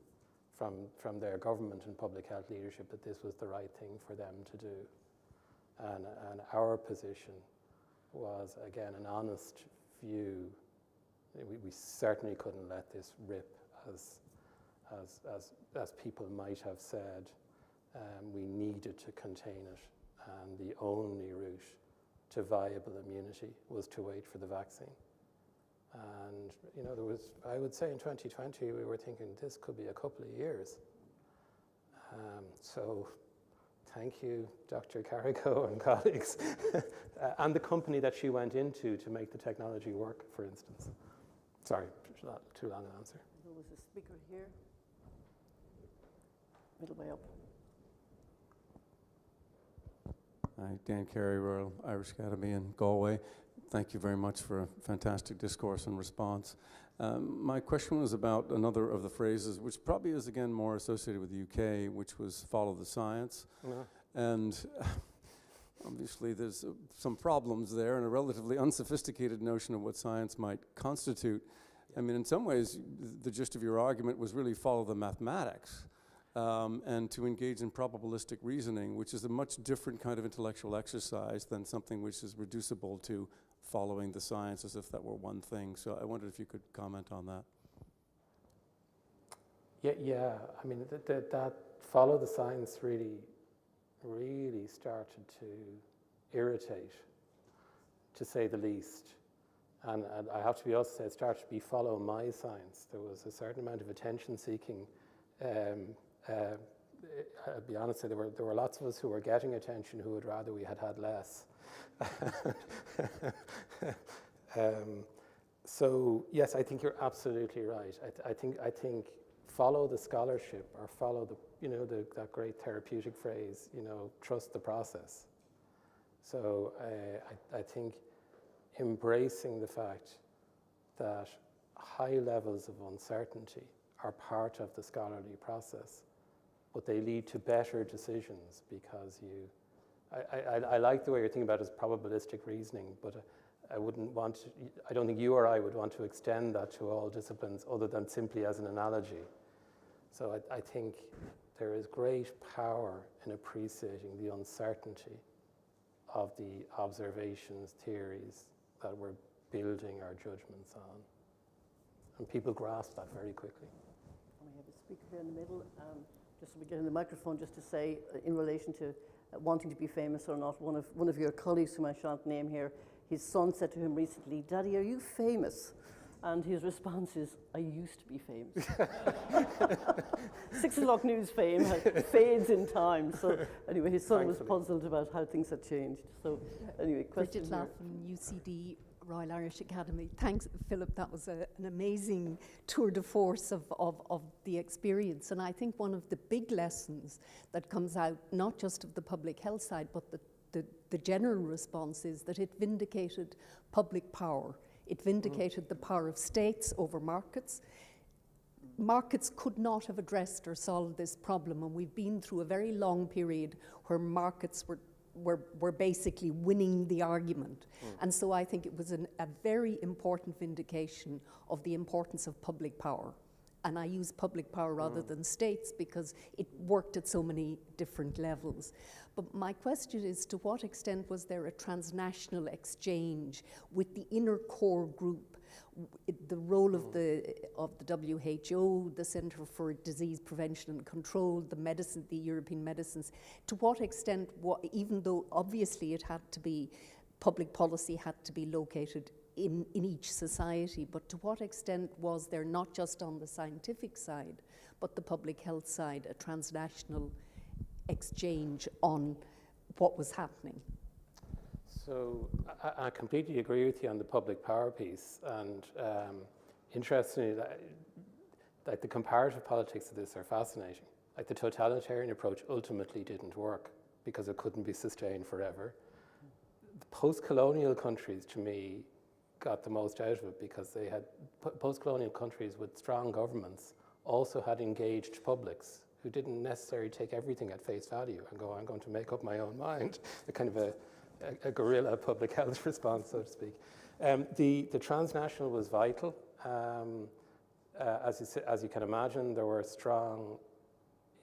from their government and public health leadership that this was the right thing for them to do. And our position was, again, an honest view. We certainly couldn't let this rip as people might have said. We needed to contain it, and the only route to viable immunity was to wait for the vaccine. And there was, I would say in 2020, we were thinking this could be a couple of years. So thank you, Dr. Carrico and colleagues, and the company that she went into to make the technology work, for instance. Sorry, too long an answer. There was a speaker here, middle way up. Hi, Dan Carey, Royal Irish Academy in Galway. Thank you very much for a fantastic discourse and response. My question was about another of the phrases, which probably is again more associated with the UK, which was follow the science. And obviously there's some problems there and a relatively unsophisticated notion of what science might constitute. I mean, in some ways, the gist of your argument was really follow the mathematics and to engage in probabilistic reasoning, which is a much different kind of intellectual exercise than something which is reducible to following the science as if that were one thing. So I wondered if you could comment on that. Yeah. I mean, that follow the science really started to irritate, to say the least. And I have to be also say it started to be follow my science. There was a certain amount of attention seeking. I'll be honest, there were lots of us who were getting attention who would rather we had less. So yes, I think you're absolutely right. I think follow the scholarship, or follow that great therapeutic phrase, trust the process. So I think embracing the fact that high levels of uncertainty are part of the scholarly process, but they lead to better decisions because I like the way you're thinking about it as probabilistic reasoning, but I don't think you or I would want to extend that to all disciplines other than simply as an analogy. So I think there is great power in appreciating the uncertainty of the observations, theories that we're building our judgments on. And people grasp that very quickly. We have a speaker here in the middle. Just to begin the microphone, just to say, in relation to wanting to be famous or not, one of your colleagues, whom I shan't name here, his son said to him recently, "Daddy, are you famous?" And his response is, "I used to be famous." 6 o'clock news fame fades in time. So anyway, his son was puzzled about how things had changed. So anyway, question Bridget Laughlin, UCD, Royal Irish Academy. Thanks, Philip. That was an amazing tour de force of the experience. And I think one of the big lessons that comes out, not just of the public health side, but the general response is that it vindicated public power. It vindicated the power of states over markets. Markets could not have addressed or solved this problem, and we've been through a very long period where markets were basically winning the argument. And so I think it was a very important vindication of the importance of public power. And I use public power rather than states because it worked at so many different levels. But my question is, to what extent was there a transnational exchange with the inner core group, the role of the WHO, the Centre for Disease Prevention and Control, the European medicines? To what extent, even though obviously it had to be, public policy had to be located in each society, but to what extent was there, not just on the scientific side, but the public health side, a transnational exchange on what was happening? So I completely agree with you on the public power piece, and interestingly, like the comparative politics of this are fascinating. Like the totalitarian approach ultimately didn't work because it couldn't be sustained forever. The post-colonial countries, to me, got the most out of it because they had post-colonial countries with strong governments also had engaged publics who didn't necessarily take everything at face value and go, I'm going to make up my own mind, a kind of a guerrilla public health response, so to speak. The transnational was vital. As you can imagine, there were strong,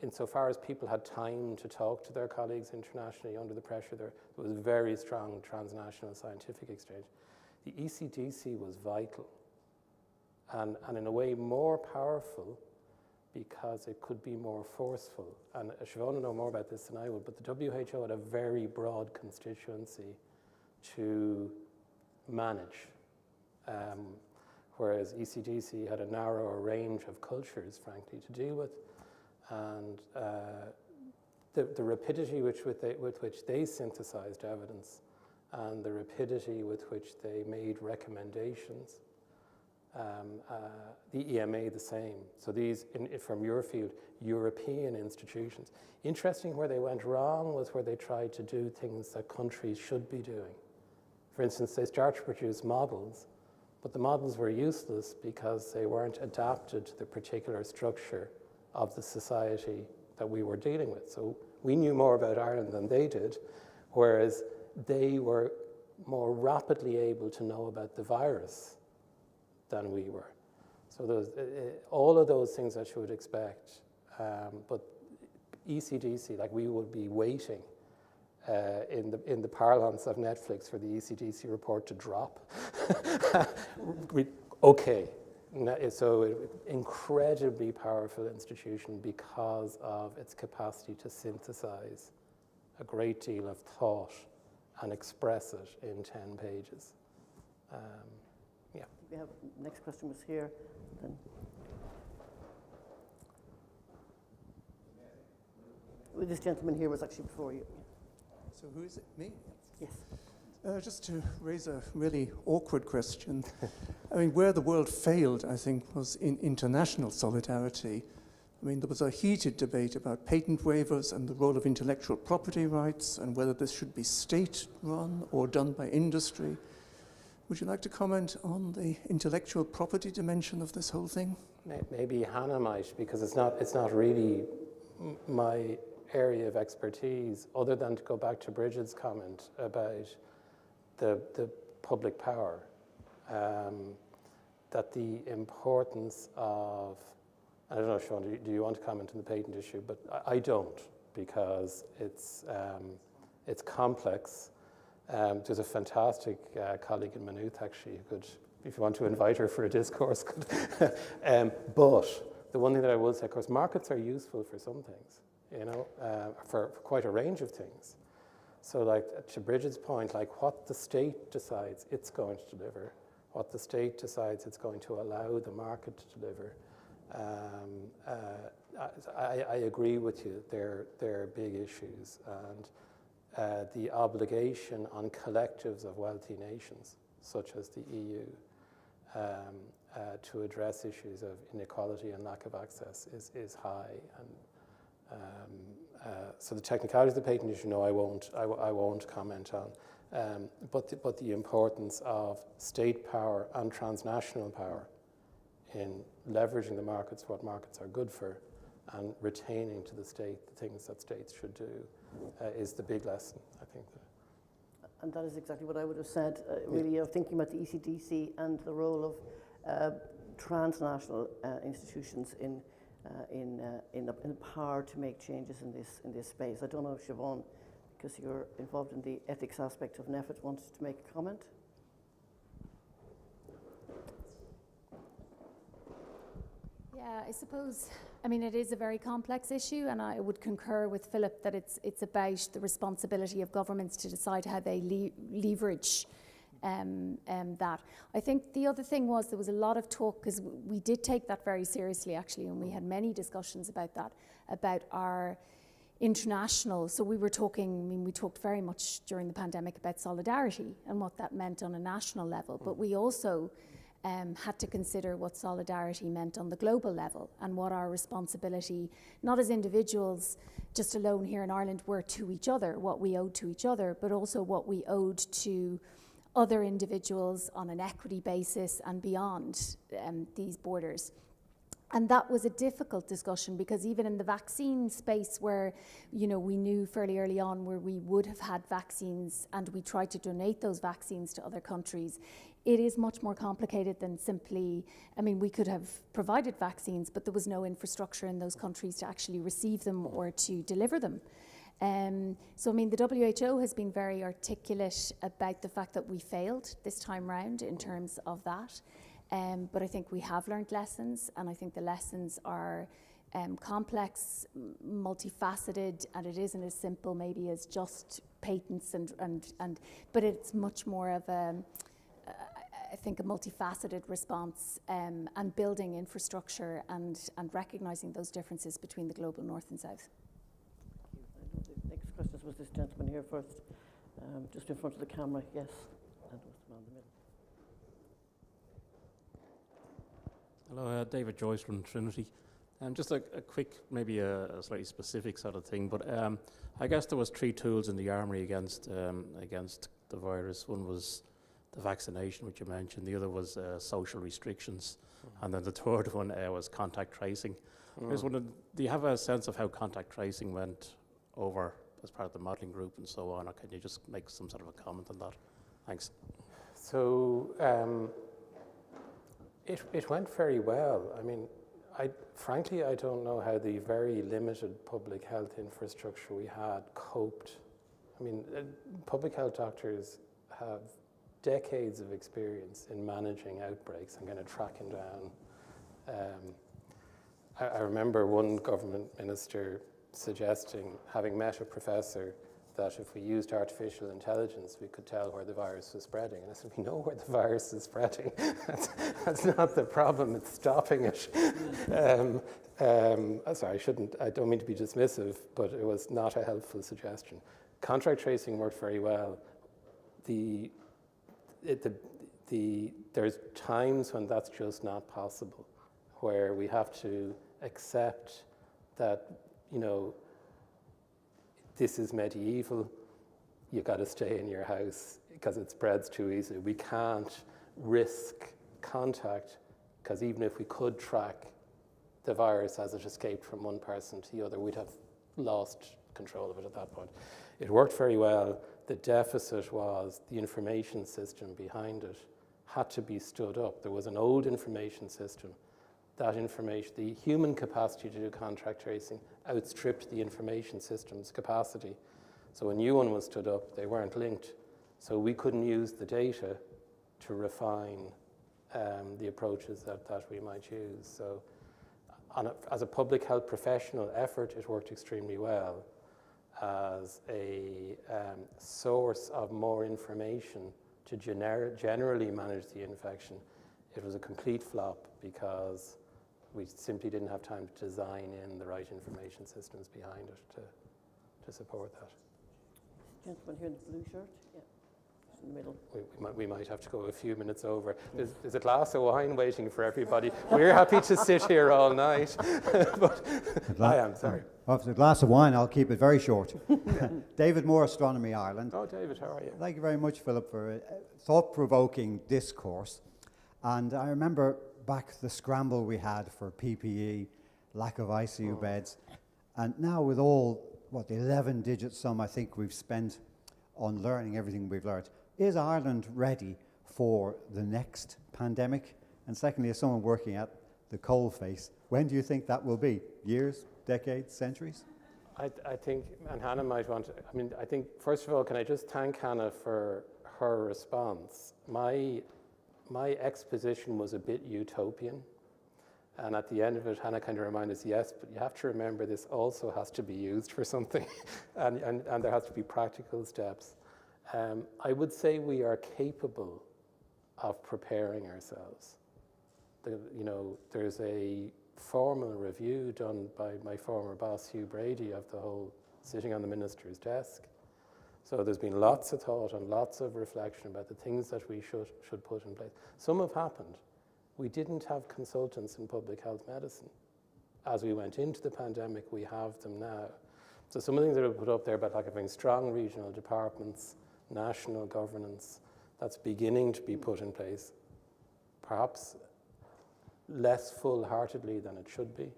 insofar as people had time to talk to their colleagues internationally under the pressure, there was very strong transnational scientific exchange. The ECDC was vital and in a way more powerful because it could be more forceful. And Siobhan will know more about this than I will, but the WHO had a very broad constituency to manage, whereas ECDC had a narrower range of cultures, frankly, to deal with. And the rapidity with which they synthesized evidence and the rapidity with which they made recommendations the EMA the same. So these, from your field, European institutions. Interesting, where they went wrong was where they tried to do things that countries should be doing. For instance, they started to produce models, but the models were useless because they weren't adapted to the particular structure of the society that we were dealing with. So we knew more about Ireland than they did, whereas they were more rapidly able to know about the virus than we were. So those, all of those things that you would expect, but ECDC, like we would be waiting in the parlance of Netflix for the ECDC report to drop. Okay, so incredibly powerful institution because of its capacity to synthesize a great deal of thought and express it in 10 pages. Yeah. We have, next question was here. Then. This gentleman here was actually before you. So who is it? Me? Yes. Just to raise a really awkward question. I mean, where the world failed, I think, was in international solidarity. I mean, there was a heated debate about patent waivers and the role of intellectual property rights and whether this should be state-run or done by industry. Would you like to comment on the intellectual property dimension of this whole thing? Maybe Hannah might, because it's not really my area of expertise, other than to go back to Bridget's comment about the public power, that the importance of, I don't know, Sean, do you want to comment on the patent issue? But I don't, because it's complex. There's a fantastic colleague in Maynooth, actually, who could, if you want to invite her for a discourse, could. But the one thing that I will say, of course, markets are useful for some things, you know, for quite a range of things. So like to Bridget's point, like what the state decides it's going to deliver, what the state decides it's going to allow the market to deliver. I agree with you, they're big issues. And the obligation on collectives of wealthy nations, such as the EU, to address issues of inequality and lack of access is high. And so the technicalities of the patent issue, no, I won't comment on. But the importance of state power and transnational power in leveraging the markets, what markets are good for, and retaining to the state the things that states should do, is the big lesson, I think. And that is exactly what I would have said, really, of thinking about the ECDC and the role of transnational institutions in power to make changes in this space. I don't know if Siobhan, because you're involved in the ethics aspect of NEFIT, wanted to make a comment? Yeah, I suppose, I mean, it is a very complex issue, and I would concur with Philip that it's about the responsibility of governments to decide how they leverage that. I think the other thing was there was a lot of talk, because we did take that very seriously actually, and we had many discussions about that, about our international, so we were talking, I mean, we talked very much during the pandemic about solidarity and what that meant on a national level, but we also had to consider what solidarity meant on the global level and what our responsibility, not as individuals just alone here in Ireland, were to each other, what we owed to each other, but also what we owed to other individuals on an equity basis and beyond these borders. And that was a difficult discussion, because even in the vaccine space, where, you know, we knew fairly early on where we would have had vaccines and we tried to donate those vaccines to other countries, it is much more complicated than simply, I mean, we could have provided vaccines, but there was no infrastructure in those countries to actually receive them or to deliver them. So, I mean, the WHO has been very articulate about the fact that we failed this time round in terms of that. But I think we have learned lessons, and I think the lessons are complex, multifaceted, and it isn't as simple maybe as just patents but it's much more of I think a multifaceted response, and building infrastructure and recognising those differences between the global north and south. The next question was this gentleman here first, just in front of the camera, yes. And was the man in the middle. Hello, David Joyce from Trinity. Just a quick, maybe a slightly specific sort of thing, but I guess there was 3 tools in the armory against the virus. One was the vaccination, which you mentioned. The other was social restrictions, and then the third one was contact tracing. I was wondering, do you have a sense of how contact tracing went over as part of the modelling group and so on, or can you just make some sort of a comment on that? Thanks. So it went very well. I mean, frankly, I don't know how the very limited public health infrastructure we had coped. I mean, public health doctors have decades of experience in managing outbreaks and kind of tracking down. I remember one government minister suggesting, having met a professor, that if we used artificial intelligence, we could tell where the virus was spreading. And I said, we know where the virus is spreading. That's not the problem, it's stopping it. Sorry, I don't mean to be dismissive, but it was not a helpful suggestion. Contract tracing worked very well. There's times when that's just not possible, where we have to accept that, you know, this is medieval, you got to stay in your house because it spreads too easily. We can't risk contact, because even if we could track the virus as it escaped from one person to the other, we'd have lost control of it at that point. It worked very well. The deficit was the information system behind it had to be stood up. There was an old information system. That information, the human capacity to do contact tracing outstripped the information system's capacity. So a new one was stood up, they weren't linked. So we couldn't use the data to refine the approaches that we might use. So as a public health professional effort, it worked extremely well. As a source of more information to generally manage the infection, it was a complete flop because we simply didn't have time to design in the right information systems behind it to support that. Gentleman here in the blue shirt, yeah, in the middle. We might have to go a few minutes over. There's a glass of wine waiting for everybody. We're happy to sit here all night, but I am, sorry. Well, if it's a glass of wine, I'll keep it very short. David Moore, Astronomy Ireland. Oh, David, how are you? Thank you very much, Philip, for a thought-provoking discourse. And I remember back the scramble we had for PPE, lack of ICU beds, and now with all, the 11-digit sum I think we've spent on learning everything we've learned, is Ireland ready for the next pandemic? And secondly, as someone working at the coalface, when do you think that will be? Years, decades, centuries? I think, and Hannah might want to, I think, first of all, can I just thank Hannah for her response? My exposition was a bit utopian, and at the end of it, Hannah kind of reminded us, yes, but you have to remember this also has to be used for something, and there has to be practical steps. I would say we are capable of preparing ourselves. There's a formal review done by my former boss, Hugh Brady, of the whole sitting on the minister's desk. So there's been lots of thought and lots of reflection about the things that we should put in place. Some have happened. We didn't have consultants in public health medicine. As we went into the pandemic, we have them now. So some of the things that are put up there about having strong regional departments, national governance, that's beginning to be put in place, perhaps less full-heartedly than it should be.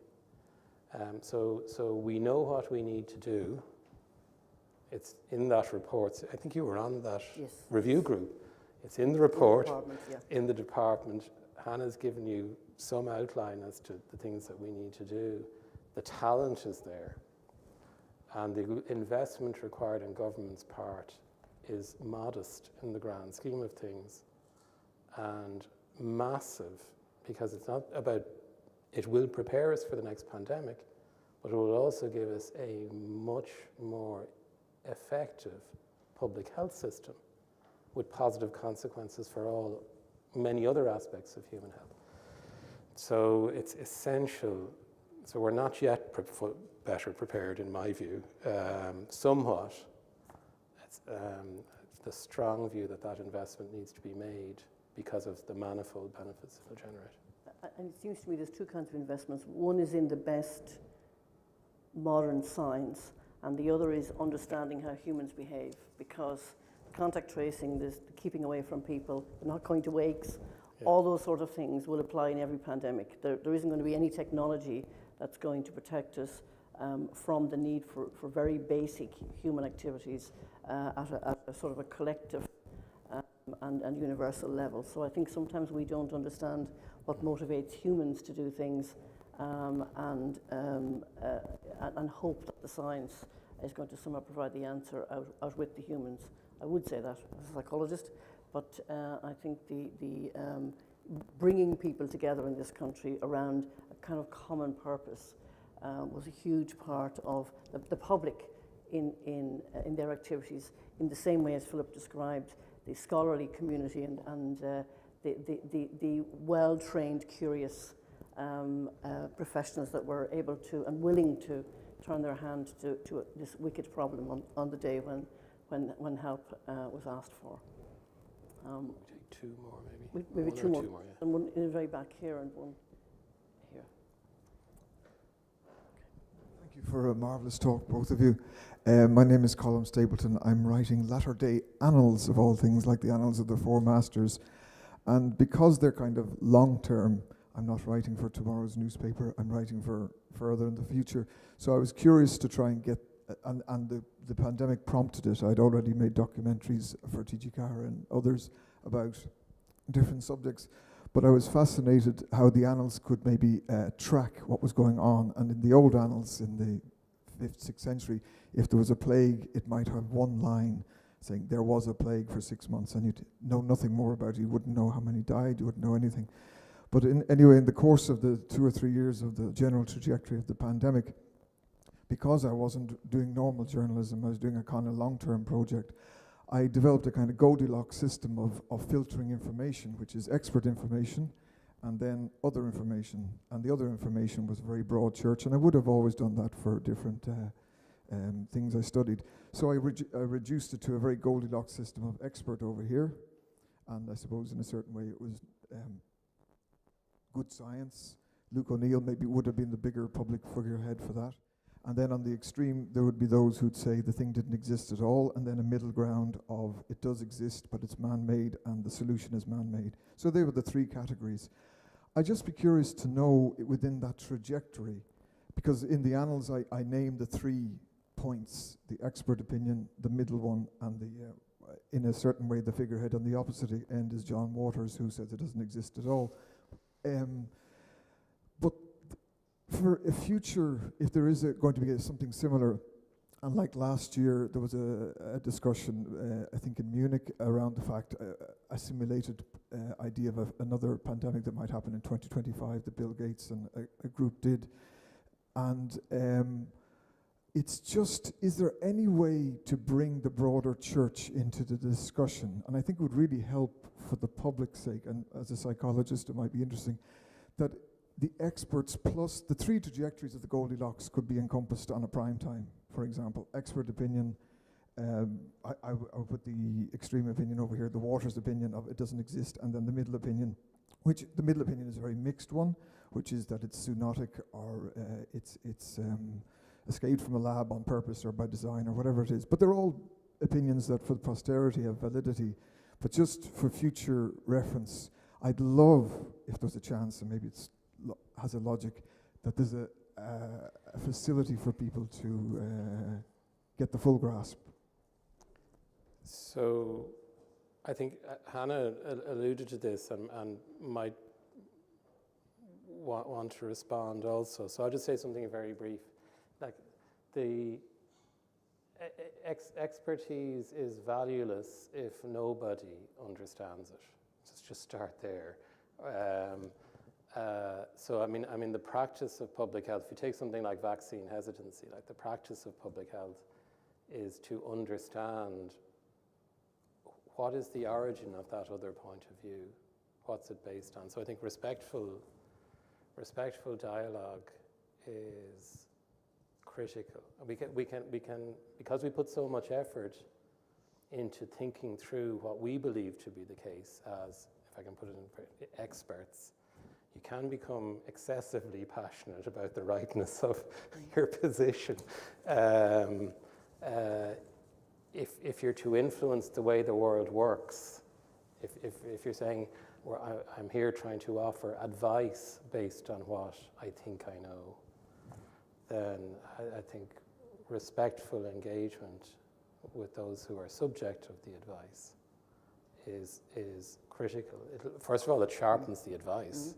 So we know what we need to do. It's in that report. I think you were on that review group. It's in the report, in the department. Hannah's given you some outline as to the things that we need to do. The talent is there. And the investment required on government's part is modest in the grand scheme of things and massive, because it's not about, it will prepare us for the next pandemic, but it will also give us a much more effective public health system with positive consequences for many other aspects of human health. So it's essential. So we're not yet better prepared, in my view, somewhat. It's the strong view that investment needs to be made because of the manifold benefits it will generate. And it seems to me there's two kinds of investments. One is in the best modern science, and the other is understanding how humans behave, because contact tracing, the keeping away from people, not going to wakes, all those sort of things will apply in every pandemic. There isn't going to be any technology that's going to protect us from the need for very basic human activities at a sort of a collective and universal level. So I think sometimes we don't understand what motivates humans to do things, and hope that the science is going to somehow provide the answer out with the humans. I would say that as a psychologist, but I think the bringing people together in this country around a kind of common purpose was a huge part of the public in their activities, in the same way as Philip described, the scholarly community and the well-trained, curious professionals that were able to and willing to turn their hand to this wicked problem on the day when help was asked for. We take two more, maybe. Maybe One two or more. two more, yeah. And one in the very back here and one here. Thank you for a marvellous talk, both of you. My name is Colin Stapleton. I'm writing latter-day annals of all things, like the annals of the Four Masters. And because they're kind of long-term, I'm not writing for tomorrow's newspaper, I'm writing for further in the future. So I was curious to try and get, and the pandemic prompted it. I'd already made documentaries for TGCAR and others about different subjects. But I was fascinated how the annals could maybe track what was going on. And in the old annals, in the 5th, 6th century, if there was a plague, it might have one line saying there was a plague for 6 months, and you'd know nothing more about it. You wouldn't know how many died, you wouldn't know anything. But anyway, in the course of the 2 or 3 years of the general trajectory of the pandemic, because I wasn't doing normal journalism, I was doing a kind of long-term project, I developed a kind of Goldilocks system of filtering information, which is expert information, and then other information. And the other information was very broad church, and I would have always done that for different things I studied. So I reduced it to a very Goldilocks system of expert over here, and I suppose in a certain way it was good science. Luke O'Neill maybe would have been the bigger public figurehead for that. And then on the extreme, there would be those who'd say the thing didn't exist at all, and then a middle ground of it does exist, but it's man-made, and the solution is man-made. So they were the three categories. I'd just be curious to know within that trajectory, because in the annals I named the 3 points, the expert opinion, the middle one, and the, in a certain way, the figurehead on the opposite end is John Waters, who says it doesn't exist at all. But for a future, if there is going to be something similar, and like last year, there was a discussion, I think in Munich, around the fact, a simulated idea of another pandemic that might happen in 2025 that Bill Gates and a group did. And it's just, is there any way to bring the broader church into the discussion? And I think it would really help for the public's sake, and as a psychologist it might be interesting, that the experts plus the 3 trajectories of the Goldilocks could be encompassed on a prime time. For example, expert opinion, I'll put the extreme opinion over here, the Waters opinion of it doesn't exist, and then the middle opinion, which the middle opinion is a very mixed one, which is that it's zoonotic or it's escaped from a lab on purpose or by design or whatever it is. But they're all opinions that for posterity have validity. But just for future reference, I'd love, if there's a chance, and maybe it's has a logic, that there's a facility for people to get the full grasp. So I think Hannah alluded to this and might want to respond also. So I'll just say something very brief. Like the expertise is valueless if nobody understands it. Let's just start there. So I mean, the practice of public health, if you take something like vaccine hesitancy, like the practice of public health is to understand what is the origin of that other point of view, what's it based on. So I think respectful dialogue is critical. We can because we put so much effort into thinking through what we believe to be the case as, if I can put it in experts, you can become excessively passionate about the rightness of your position. If you're to influence the way the world works, if you're saying, well, I'm here trying to offer advice based on what I think I know, then I think respectful engagement with those who are subject of the advice is critical. First of all, it sharpens the advice.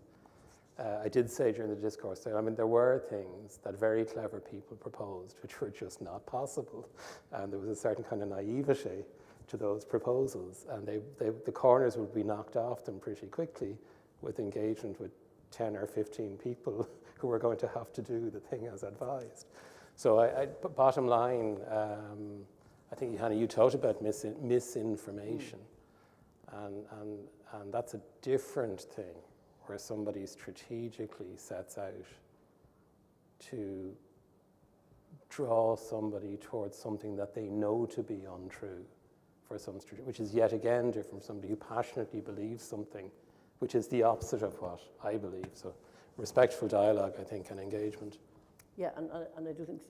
I did say during the discourse, I mean, there were things that very clever people proposed which were just not possible. And there was a certain kind of naivety to those proposals. And the corners would be knocked off them pretty quickly with engagement with 10 or 15 people who were going to have to do the thing as advised. So bottom line, I think, Hannah, you talked about misinformation. And that's a different thing, where somebody strategically sets out to draw somebody towards something that they know to be untrue, for some which is yet again different from somebody who passionately believes something, which is the opposite of what I believe. So respectful dialogue, I think, and engagement. Yeah, and I do think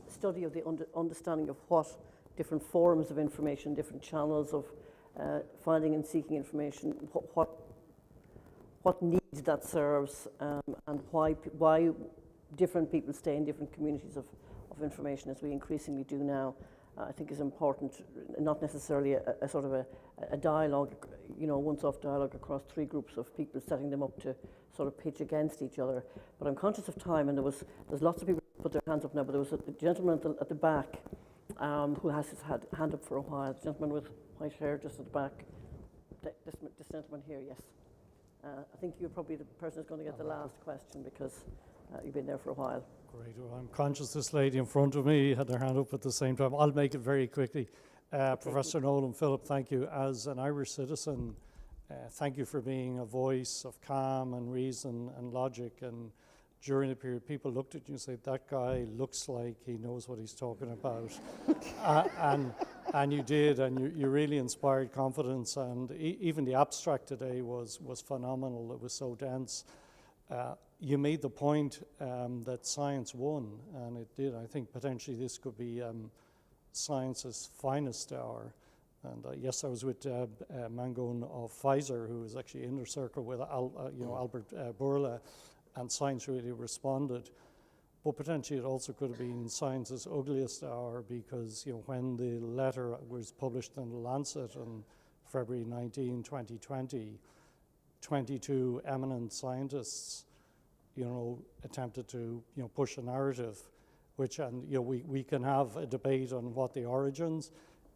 study of the understanding of what different forms of information, different channels of finding and seeking information, what needs that serves, and why different people stay in different communities of information, as we increasingly do now, I think is important. Not necessarily a sort of a dialogue, once-off dialogue across three groups of people, setting them up to sort of pitch against each other. But I'm conscious of time, and there's lots of people who put their hands up now, but there was a gentleman at the back who has his hand up for a while. The gentleman with white hair just at the back. This gentleman here, yes. I think you're probably the person who's going to get the last question, because you've been there for a while. Great. Well, I'm conscious this lady in front of me had their hand up at the same time. I'll make it very quickly. Professor Nolan, Philip, thank you. As an Irish citizen, thank you for being a voice of calm and reason and logic. And during the period, people looked at you and said, that guy looks like he knows what he's talking about. And you did, and you really inspired confidence. And even the abstract today was phenomenal. It was so dense. You made the point that science won, and it did. I think potentially this could be science's finest hour. And yes, I was with Mangone of Pfizer, who was actually in the circle with Albert Bourla, and science really responded. But potentially it also could have been science's ugliest hour, because when the letter was published in The Lancet on February 19, 2020, 22 eminent scientists attempted to push a narrative, which, and we can have a debate on what the origins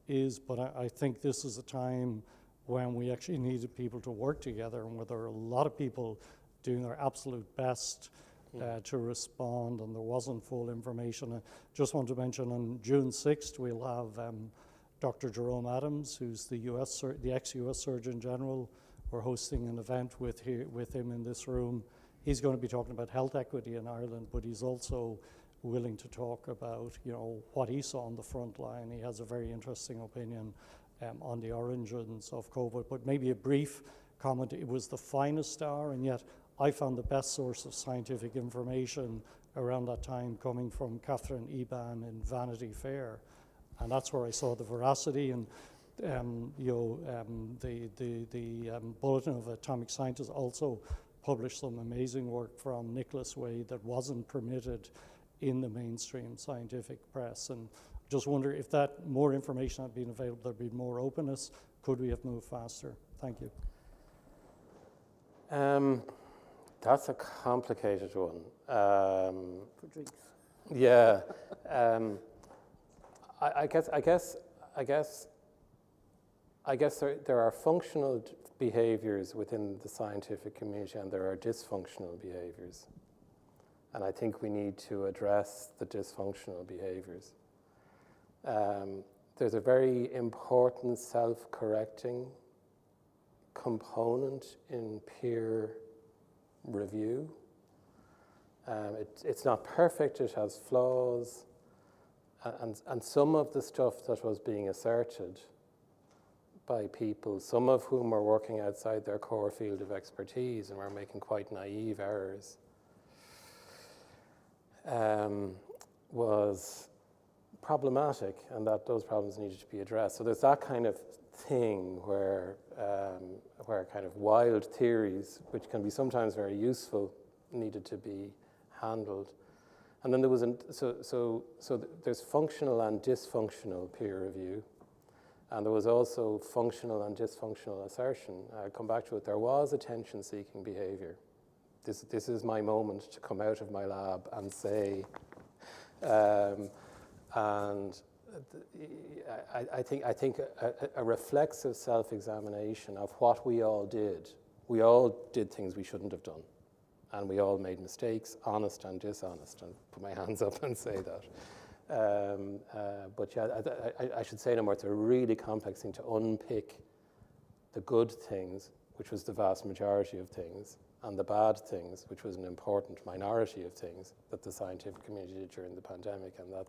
is, but I think this is a time when we actually needed people to work together, and where there are a lot of people doing their absolute best to respond, and there wasn't full information. I just want to mention on June 6th we'll have Dr. Jerome Adams, who's the ex-US Surgeon General. We're hosting an event with him in this room. He's going to be talking about health equity in Ireland, but he's also willing to talk about what he saw on the front line. He has a very interesting opinion on the origins of COVID. But maybe a brief comment: it was the finest hour, and yet I found the best source of scientific information around that time coming from Catherine Eban in Vanity Fair, and that's where I saw the veracity. And the Bulletin of Atomic Scientists also published some amazing work from Nicholas Wade that wasn't permitted in the mainstream scientific press. And just wonder if that more information had been available, there'd be more openness. Could we have moved faster? Thank you. That's a complicated one. For drinks. Yeah. I guess there are functional behaviors within the scientific community, and there are dysfunctional behaviors. And I think we need to address the dysfunctional behaviors. There's a very important self-correcting component in peer review. It's not perfect, it has flaws, and some of the stuff that was being asserted by people, some of whom are working outside their core field of expertise and were making quite naive errors, was problematic, and that those problems needed to be addressed. So there's that kind of thing where kind of wild theories, which can be sometimes very useful, needed to be handled. And then there was, there's functional and dysfunctional peer review. And there was also functional and dysfunctional assertion. I'll come back to it. There was attention-seeking behavior. This is my moment to come out of my lab and say, I think a reflexive self-examination of what we all did. We all did things we shouldn't have done. And we all made mistakes, honest and dishonest. And put my hands up and say that. But yeah, I should say no more. It's a really complex thing to unpick the good things, which was the vast majority of things, and the bad things, which was an important minority of things that the scientific community did during the pandemic, and that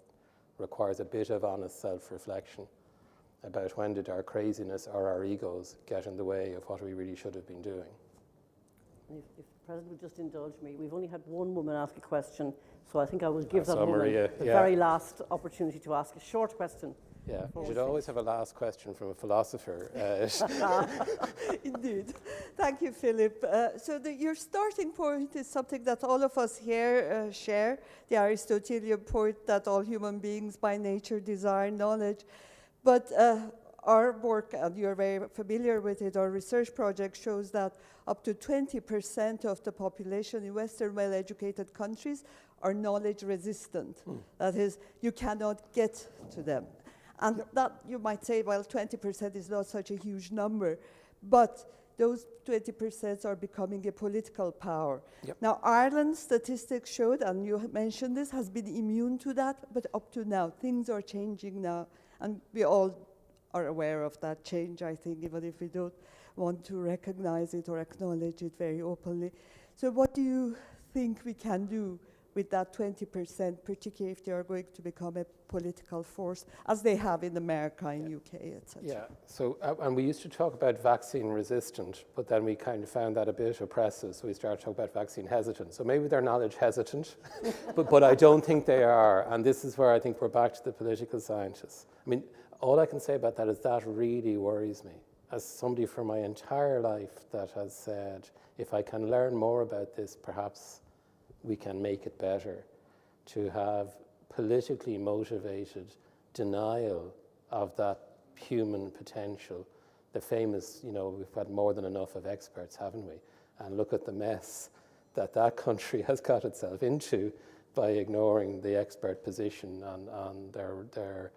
requires a bit of honest self-reflection about when did our craziness or our egos get in the way of what we really should have been doing. If the President would just indulge me, we've only had one woman ask a question, so I think I will give that woman Maria, the very last opportunity to ask a short question. Yeah, you should always have a last question from a philosopher. Indeed. Thank you, Philip. Your starting point is something that all of us here share, the Aristotelian point that all human beings by nature desire knowledge. But our work, and you're very familiar with it, our research project shows that up to 20% of the population in Western well-educated countries are knowledge resistant. That is, you cannot get to them. And that you might say, well, 20% is not such a huge number, but those 20% are becoming a political power. Yep. Now, Ireland's statistics showed, and you mentioned this, has been immune to that, but up to now, things are changing now, and we all are aware of that change, I think, even if we don't want to recognize it or acknowledge it very openly. So what do you think we can do with that 20%, particularly if they are going to become a political force, as they have in America, in UK, etc.? Yeah, so, and we used to talk about vaccine resistant, but then we kind of found that a bit oppressive, so we started talking about vaccine hesitant. So maybe they're knowledge hesitant, but I don't think they are, and this is where I think we're back to the political scientists. I mean, all I can say about that is that really worries me. As somebody for my entire life that has said, if I can learn more about this, perhaps we can make it better, to have politically motivated denial of that human potential. The famous, we've had more than enough of experts, haven't we? And look at the mess that country has got itself into by ignoring the expert position on their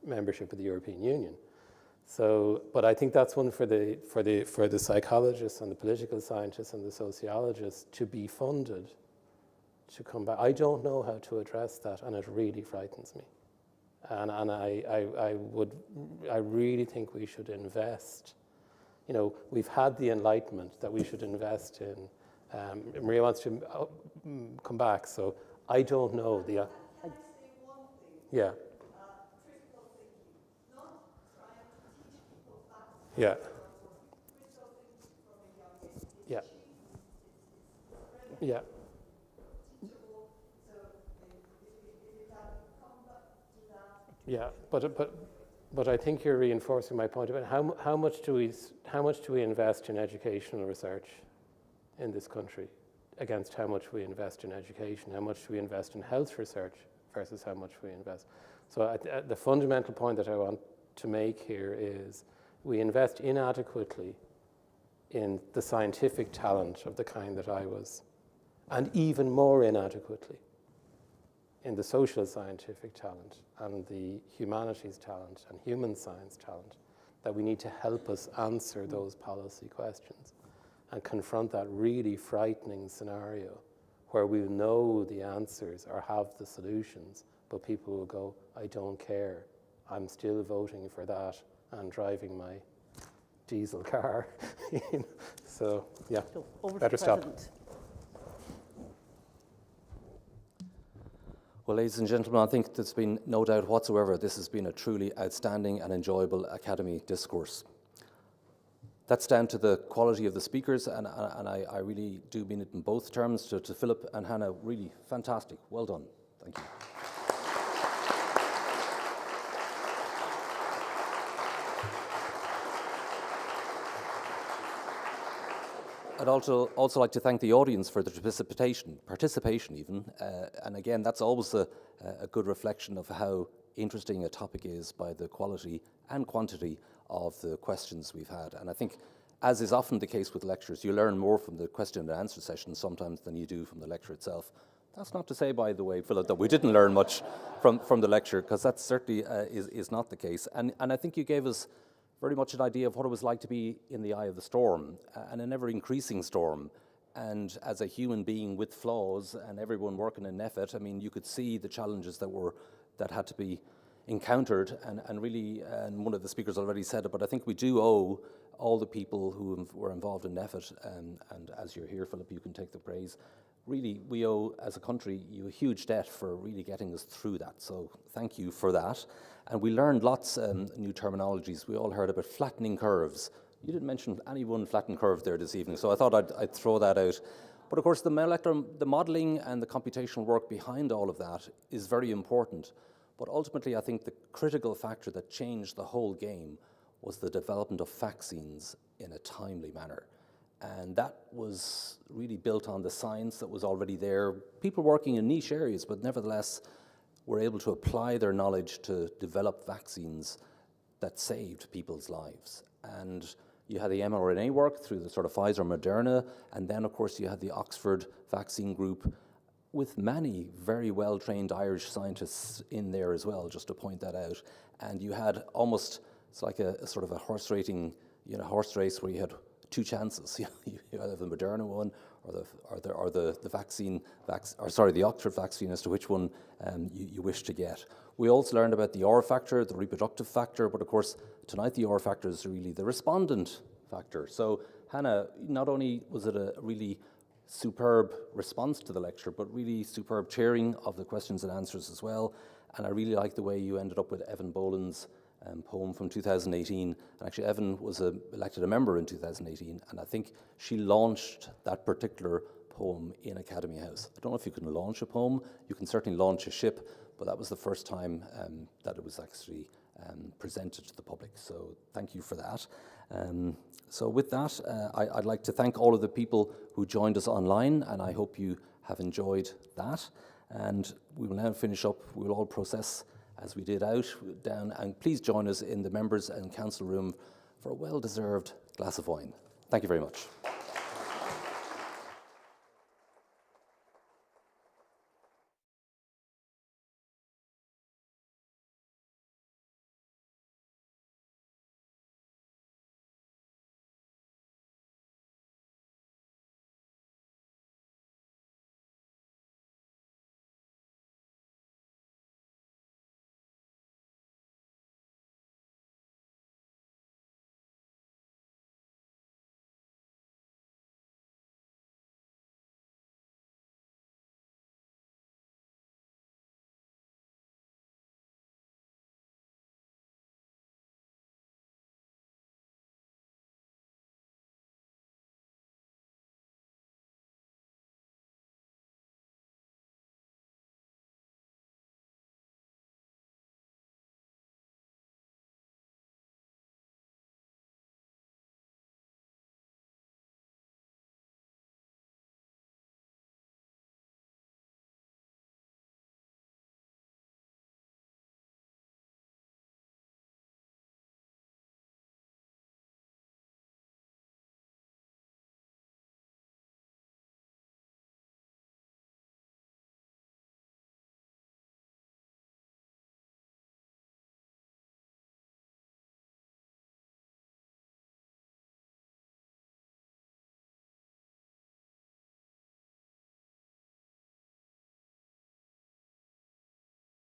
membership of the European Union. So, but I think that's one for the psychologists and the political scientists and the sociologists to be funded to come back. I don't know how to address that, and it really frightens me. And I really think we should invest. We've had the Enlightenment that we should invest in. Maria wants to come back, so I don't know the. Yeah. Yeah. Yeah. Yeah. Yeah, but I think you're reinforcing my point about how much do we invest in educational research in this country against how much we invest in education, how much do we invest in health research versus how much we invest. So the fundamental point that I want to make here is we invest inadequately in the scientific talent of the kind that I was, and even more inadequately in the social scientific talent and the humanities talent and human science talent that we need to help us answer those policy questions and confront that really frightening scenario where we'll know the answers or have the solutions, but people will go, I don't care, I'm still voting for that and driving my diesel car. So, yeah, so better stop. Well, ladies and gentlemen, I think there's been no doubt whatsoever this has been a truly outstanding and enjoyable Academy discourse. That's down to the quality of the speakers, and I really do mean it in both terms. To Philip and Hannah, really fantastic. Well done. Thank you. I'd also like to thank the audience for the participation even, and again, that's always a good reflection of how interesting a topic is by the quality and quantity of the questions we've had. And I think, as is often the case with lectures, you learn more from the question and answer session sometimes than you do from the lecture itself. That's not to say, by the way, Philip, that we didn't learn much from the lecture, because that certainly is not the case. And I think you gave us very much an idea of what it was like to be in the eye of the storm, and an ever-increasing storm. And as a human being with flaws and everyone working in effort, I mean, you could see the challenges that had to be encountered, and really, and one of the speakers already said it, but I think we do owe all the people who were involved in effort, and as you're here, Philip, you can take the praise. Really, we owe, as a country, you a huge debt for really getting us through that. So thank you for that. And we learned lots new terminologies. We all heard about flattening curves. You didn't mention any one flattened curve there this evening, so I thought I'd throw that out. But of course, the modelling and the computational work behind all of that is very important. But ultimately, I think the critical factor that changed the whole game was the development of vaccines in a timely manner. And that was really built on the science that was already there. People working in niche areas, but nevertheless were able to apply their knowledge to develop vaccines that saved people's lives. And you had the mRNA work through the sort of Pfizer, Moderna, and then of course you had the Oxford vaccine group with many very well-trained Irish scientists in there as well, just to point that out. And you had almost, it's like a sort of a horse race where you had two chances. You either the Moderna one or the Oxford vaccine, as to which one you wish to get. We also learned about the R factor, the reproductive factor, but of course tonight the R factor is really the respondent factor. So Hannah, not only was it a really superb response to the lecture, but really superb chairing of the questions and answers as well. And I really like the way you ended up with Evan Boland's poem from 2018. And actually Evan was elected a member in 2018, and I think she launched that particular poem in Academy House. I don't know if you can launch a poem, you can certainly launch a ship, but that was the first time that it was actually presented to the public. So thank you for that. So with that, I'd like to thank all of the people who joined us online, and I hope you have enjoyed that. And we will now finish up. We will all process as we did down, and please join us in the members and council room for a well-deserved glass of wine. Thank you very much.